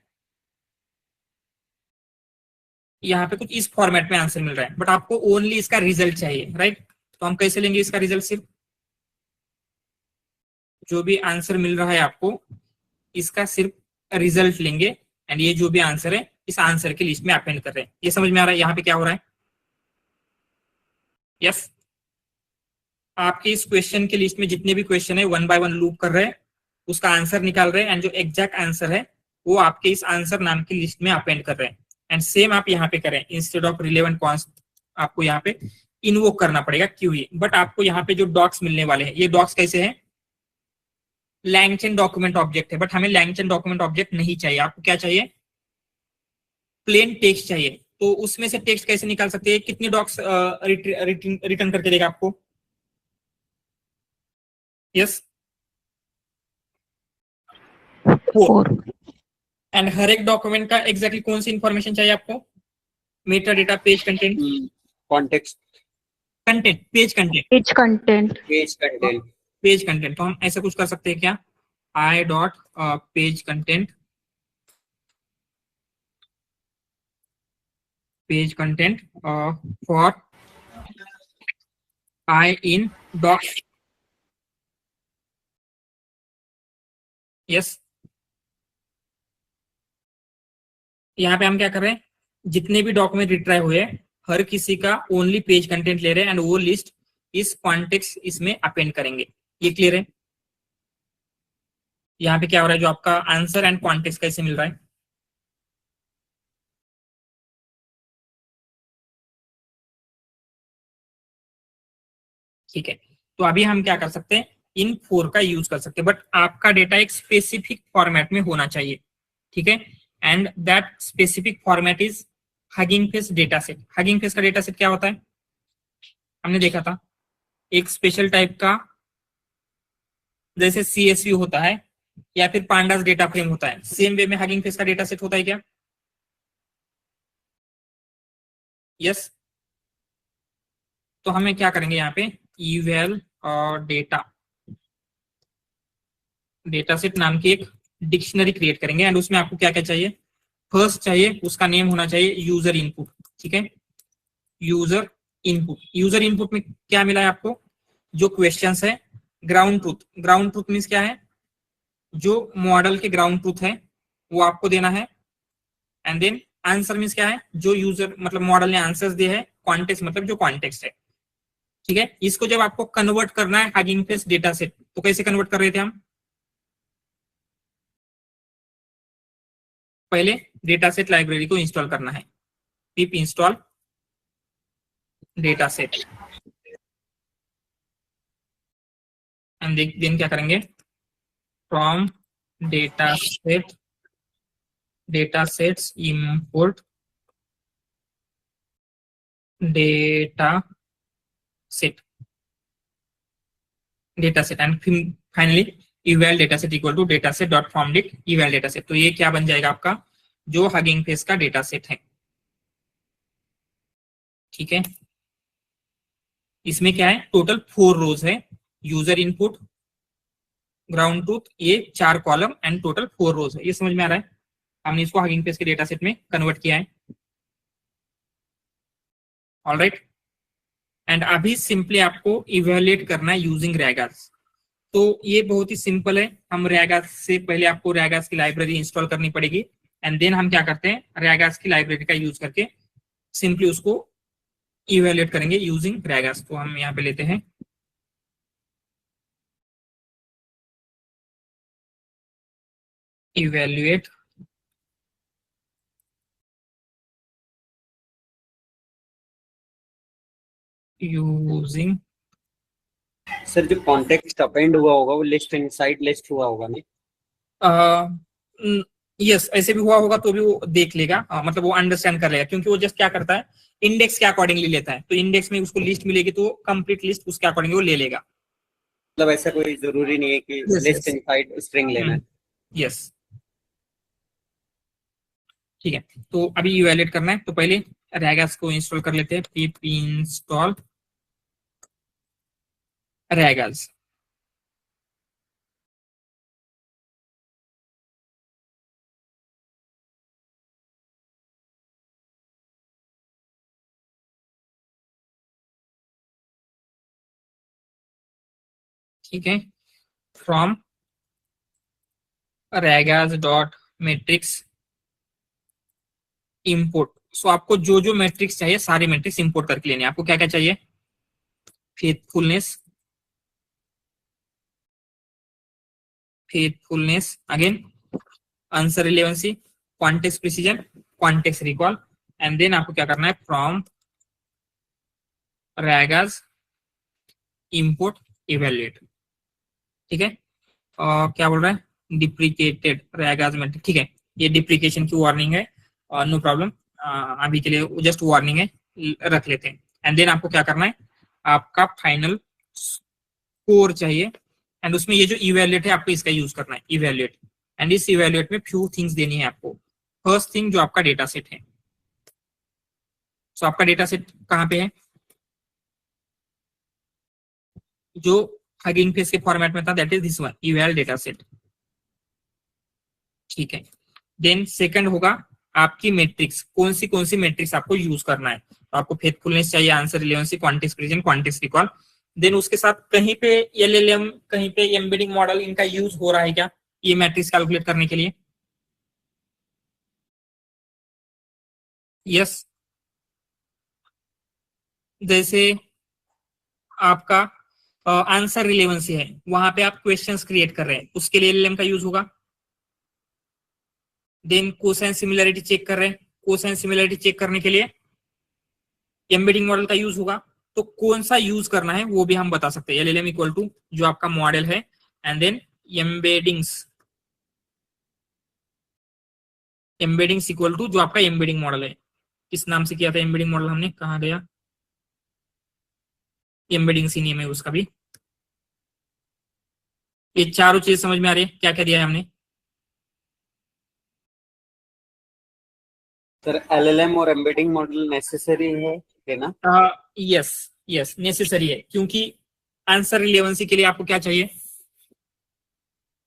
यहाँ पे कुछ इस फॉर्मेट में आंसर मिल रहा है, बट आपको ओनली इसका रिजल्ट चाहिए, राइट। तो हम कैसे लेंगे इसका रिजल्ट, सिर्फ जो भी आंसर मिल रहा है आपको इसका सिर्फ रिजल्ट लेंगे एंड ये जो भी आंसर है इस आंसर की लिस्ट में अपेंड कर रहे हैं। ये समझ में आ रहा है यहाँ पे क्या हो रहा है, यस। आपके इस क्वेश्चन की लिस्ट में जितने भी क्वेश्चन है 1 बाय 1 लूप कर रहे हैं, उसका आंसर निकाल रहे हैं एंड जो एग्जैक्ट आंसर है वो आपके इस आंसर नाम की लिस्ट में अपेंड कर रहे हैं। एंड सेम आप यहाँ पे करें, इंस्टेड ऑफ रिलेवेंट कॉन्स्ट आपको यहाँ पे इन्वोक करना पड़ेगा QA। बट आपको यहाँ पे जो डॉक्स मिलने वाले हैं, ये डॉक्स कैसे हैं, लैंगचेन डॉक्यूमेंट ऑब्जेक्ट है, बट हमें लैंगचेन डॉक्यूमेंट ऑब्जेक्ट नहीं चाहिए। आपको क्या चाहिए, प्लेन टेक्स्ट चाहिए। तो उसमें से टेक्स्ट कैसे निकाल सकते हैं, कितने डॉक्स रिटर्न करके देगा आपको, यस 4। एंड हर एक डॉक्यूमेंट का एग्जैक्टली कौन सी इंफॉर्मेशन चाहिए आपको, meta data, page content, context, content, page content, Page content. Page content, page content. तो हम ऐसा कुछ कर सकते हैं क्या, i dot page content, page content for i in docs, yes. यहाँ पे हम क्या कर रहे हैं, जितने भी डॉक्यूमेंट रिट्राइव हुए हर किसी का ओनली पेज कंटेंट ले रहे हैं एंड वो लिस्ट इस कॉन्टेक्स्ट इसमें अपेंड करेंगे। ये क्लियर है, यहाँ पे क्या हो रहा है, जो आपका आंसर एंड कॉन्टेक्स्ट कैसे मिल रहा है, ठीक है। तो अभी हम क्या कर सकते हैं, इन 4 का यूज कर सकते हैं, बट आपका डेटा एक स्पेसिफिक फॉर्मेट में होना चाहिए, ठीक है। And that specific format is hugging face data set. Hugging face का डेटा सेट क्या होता है, हमने देखा था, एक स्पेशल टाइप का जैसे CSV होता है या फिर पांडास डेटा फ्रेम होता है, सेम वे में हगिंग फेस का डेटा सेट होता है क्या, यस। तो हमें क्या करेंगे यहाँ पे, इवेल और डेटा सेट नाम की एक डिक्शनरी क्रिएट करेंगे एंड उसमें आपको क्या क्या चाहिए, फर्स्ट चाहिए उसका नेम होना चाहिए यूजर इनपुट, ठीक है। यूजर इनपुट में क्या मिला है आपको, जो क्वेश्चंस है, ग्राउंड ट्रूथ मीन्स क्या है, जो मॉडल के ग्राउंड ट्रूथ है वो आपको देना है। एंड देन आंसर मीन्स क्या है, जो यूजर मतलब मॉडल ने आंसर्स दिए है। कॉन्टेक्स्ट मतलब जो कॉन्टेक्स्ट है, ठीक है। इसको जब आपको कन्वर्ट करना है हगिंग फेस डेटा सेट, तो कैसे कन्वर्ट कर रहे थे हम, पहले डेटा सेट लाइब्रेरी को इंस्टॉल करना है, pip install data set and then क्या करेंगे, from data sets import data set and finally eval dataset equal to dataset dot formed it eval dataset। तो ये क्या बन जाएगा आपका, जो हगिंग फेस का डेटा सेट है, ठीक है। इसमें क्या है, टोटल 4 रोज है, यूजर इनपुट, ग्राउंड ट्रूथ, ये 4 कॉलम एंड टोटल 4 रोज है। ये समझ में आ रहा है, हमने इसको हगिंग फेस के डेटा सेट में कन्वर्ट किया है, ऑलराइट। एंड अभी सिंपली आपको इवेल्युएट करना है यूजिंग रैगास। तो ये बहुत ही सिंपल है, हम रैगास से पहले आपको रैगास की लाइब्रेरी इंस्टॉल करनी पड़ेगी एंड देन हम क्या करते हैं, रैगास की लाइब्रेरी का यूज करके सिंपली उसको इवेल्युएट करेंगे यूजिंग रैगास। तो हम यहाँ पे लेते हैं इवेल्युएट यूजिंग सर जो कॉन्टेक्स्ट अपेंड हुआ होगा वो लिस्ट इनसाइड लिस्ट हुआ होगा नहीं? यस, ऐसे भी हुआ होगा तो भी वो देख लेगा, मतलब वो अंडरस्टैंड कर लेगा, क्योंकि वो जस्ट क्या करता है, इंडेक्स के अकॉर्डिंगली लेता है। तो इंडेक्स में उसको लिस्ट मिलेगी तो कंप्लीट लिस्ट उसके अकॉर्डिंगली वो ले लेगा। मतलब ऐसा कोई जरूरी नहीं है कि Yes, list yes. Inside string लेना है। यस, ठीक है। तो अभी इवैल्यूएट करना है, तो पहले रैगास को इंस्टॉल कर लेते हैं। pip install रैगास। ठीक है, फ्रॉम रैगास डॉट मैट्रिक्स इंपोर्ट। सो आपको जो जो मैट्रिक्स चाहिए सारे मैट्रिक्स इंपोर्ट करके लेने हैं। आपको क्या क्या चाहिए? Faithfulness, again answer relevancy, context precision, context recall, and then आपको क्या करना है, फ्रॉम रैगास इंपोर्ट इवैल्यूएट। ठीक है, क्या बोल रहा है, डिप्रिकेटेड रैगास मैट्रिक्स। ठीक है, ये डिप्रिकेशन की वार्निंग है, नो प्रॉब्लम, अभी के लिए जस्ट वार्निंग है, रख लेते हैं। एंड देन आपको क्या करना है, आपका फाइनल स्कोर चाहिए, एंड उसमें ये जो इवैल्यूएट है आपको इसका यूज करना है, इवैल्यूएट। एंड इस इवैल्यूएट में फ्यू थिंग्स देनी है आपको। फर्स्ट थिंग, जो आपका डेटा सेट है, सो आपका डेटा सेट कहाँ पे है, जो हगिंग फेस के फॉर्मेट में था, that is this one, eval data set. ठीक है, देन सेकंड होगा आपकी मैट्रिक्स, कौन सी मैट्रिक्स आपको यूज करना है। तो आपको फेथफुलनेस चाहिए, answer relevancy, context precision, context recall. Then उसके साथ कहीं पे एलएलएम, कहीं पे एम्बेडिंग मॉडल, इनका यूज हो रहा है क्या ये मैट्रिक्स कैलकुलेट करने के लिए? यस, जैसे आपका आंसर रिलेवेंसी है, वहां पे आप क्वेश्चंस क्रिएट कर रहे हैं, उसके लिए एलएलएम का यूज होगा। देन कोसाइन सिमिलरिटी चेक कर रहे हैं, कोसाइन सिमिलरिटी चेक करने के लिए एम्बेडिंग मॉडल का यूज होगा। तो कौन सा यूज करना है वो भी हम बता सकते हैं। एलएलएम इक्वल टू जो आपका मॉडल है, and then embeddings equal to जो आपका एम्बेडिंग मॉडल है। किस नाम से किया था एम्बेडिंग मॉडल हमने, कहाँ गया, एम्बेडिंग सी नेम है उसका भी। ये चारों चीज समझ में आ रही है, क्या क्या दिया है हमने? सर एलएलएम और एम्बेडिंग मॉडल नेसेसरी है ना? यस यस, नेसेसरी है, क्योंकि आंसर रिलेवेंसी के लिए आपको क्या चाहिए,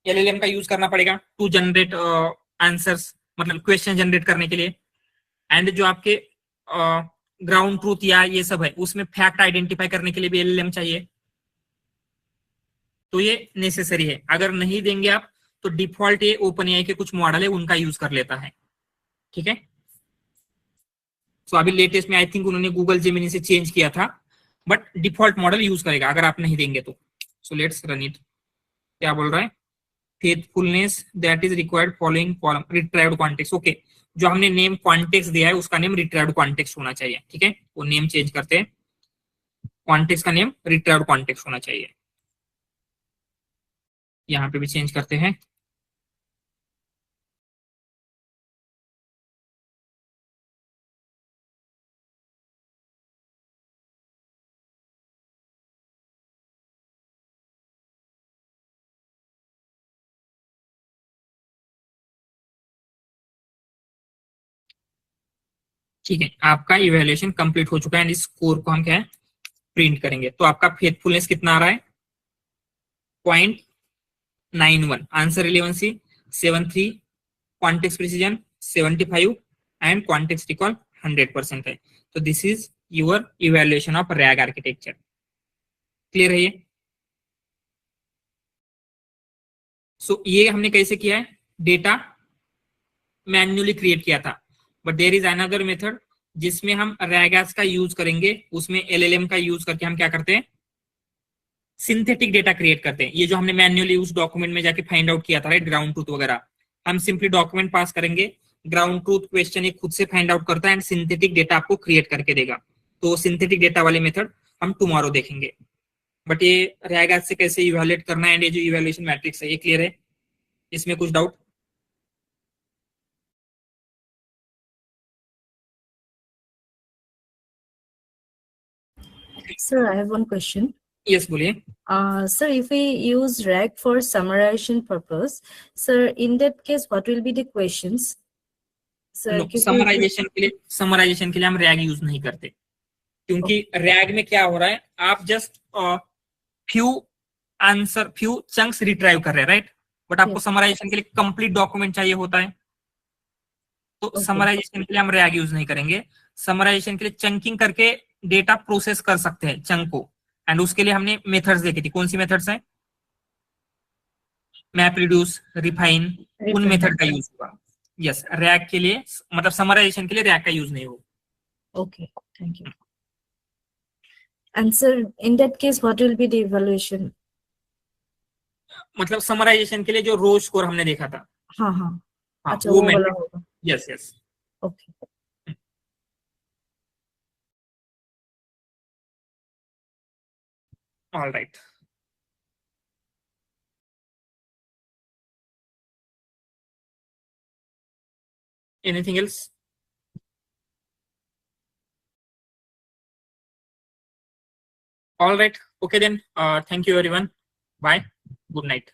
एलएलएम का यूज करना पड़ेगा टू जनरेट आंसर्स, मतलब क्वेश्चन जनरेट करने के लिए। एंड जो आपके ग्राउंड ट्रूथ या ये सब है, उसमें फैक्ट आइडेंटिफाई करने के लिए भी एलएलएम चाहिए। तो ये नेसेसरी है, अगर नहीं देंगे आप तो डिफॉल्ट ये ओपनएआई के कुछ मॉडल है उनका यूज कर लेता है। ठीक है, सो अभी लेटेस्ट में आई थिंक उन्होंने गूगल जेमिनी से चेंज किया था, बट डिफॉल्ट मॉडल यूज करेगा अगर आप नहीं देंगे तो। So let's run it. क्या बोल रहा है, faithfulness that is required following column retrieved context. Okay, जो हमने नेम कॉन्टेक्स्ट दिया है उसका नेम रिट्राइव्ड कॉन्टेक्स्ट होना चाहिए। ठीक है, वो नेम चेंज करते हैं, कॉन्टेक्स्ट का नेम रिट्राइव्ड कॉन्टेक्स्ट होना चाहिए। यहाँ पे भी चेंज करते हैं, ठीक है। आपका इवैल्यूएशन कंप्लीट हो चुका है, एंड इस स्कोर को हम क्या है प्रिंट करेंगे। तो आपका फेथफुलनेस कितना आ रहा है, 0.91, answer relevancy 73, context precision 75, and context recall 100% है। तो this is your evaluation of rag architecture. Clear है ये? सो ये हमने कैसे किया है, डेटा मैन्युअली क्रिएट किया था, but there is another method जिसमें हम रैगास का यूज करेंगे। उसमें एलएलएम का यूज करके हम क्या करते हैं, सिंथेटिक डेटा क्रिएट करते हैं। ये जो हमने मैन्युअली उस डॉक्यूमेंट में जाके फाइंड आउट किया था, राइट, ग्राउंड ट्रूथ वगैरह, हम सिंपली डॉक्यूमेंट पास करेंगे, ग्राउंड ट्रूथ क्वेश्चन ये खुद से फाइंड आउट करता है एंड सिंथेटिक डेटा आपको क्रिएट करके देगा। तो सिंथेटिक डेटा वाले मेथड हम टुमारो देखेंगे। बट ये रैग से कैसे इवेल्युएट करना है एंड ये जो इवेल्युएशन मैट्रिक्स है ये क्लियर है, इसमें कुछ doubt? Sir, I have one question. Yes बोलिए। Sir, if we use RAG for summarization purpose, sir, in that case, what will be the questions? Sir, summarization के लिए हम रैग यूज नहीं करते, क्योंकि रैग में क्या हो रहा है, आप जस्ट फ्यू चंक्स रिट्राइव कर रहे हैं, राइट? बट आपको समराइजेशन के लिए कंप्लीट डॉक्यूमेंट चाहिए होता है, तो समराइजेशन के लिए हम रैग यूज नहीं करेंगे। समराइजेशन के लिए चंकिंग करके डेटा प्रोसेस कर सकते हैं चंक को, एंड उसके लिए हमने मेथड्स देखी थी। कौन सी मेथड्स हैं? मैप रिड्यूस, रिफाइन, उन मेथड का यूज होगा। यस, रैग के लिए मतलब समराइजेशन के लिए रैग का यूज नहीं होगा। Okay, thank you. And sir, in that case, what will be the evaluation? मतलब समराइजेशन के लिए जो रो स्कोर हमने देखा था, हाँ, हाँ, अच्छा, वो वो वाला मेथड। होगा। Yes yes. Okay. All right. Anything else? All right. Okay then. Thank you everyone. Bye. Good night.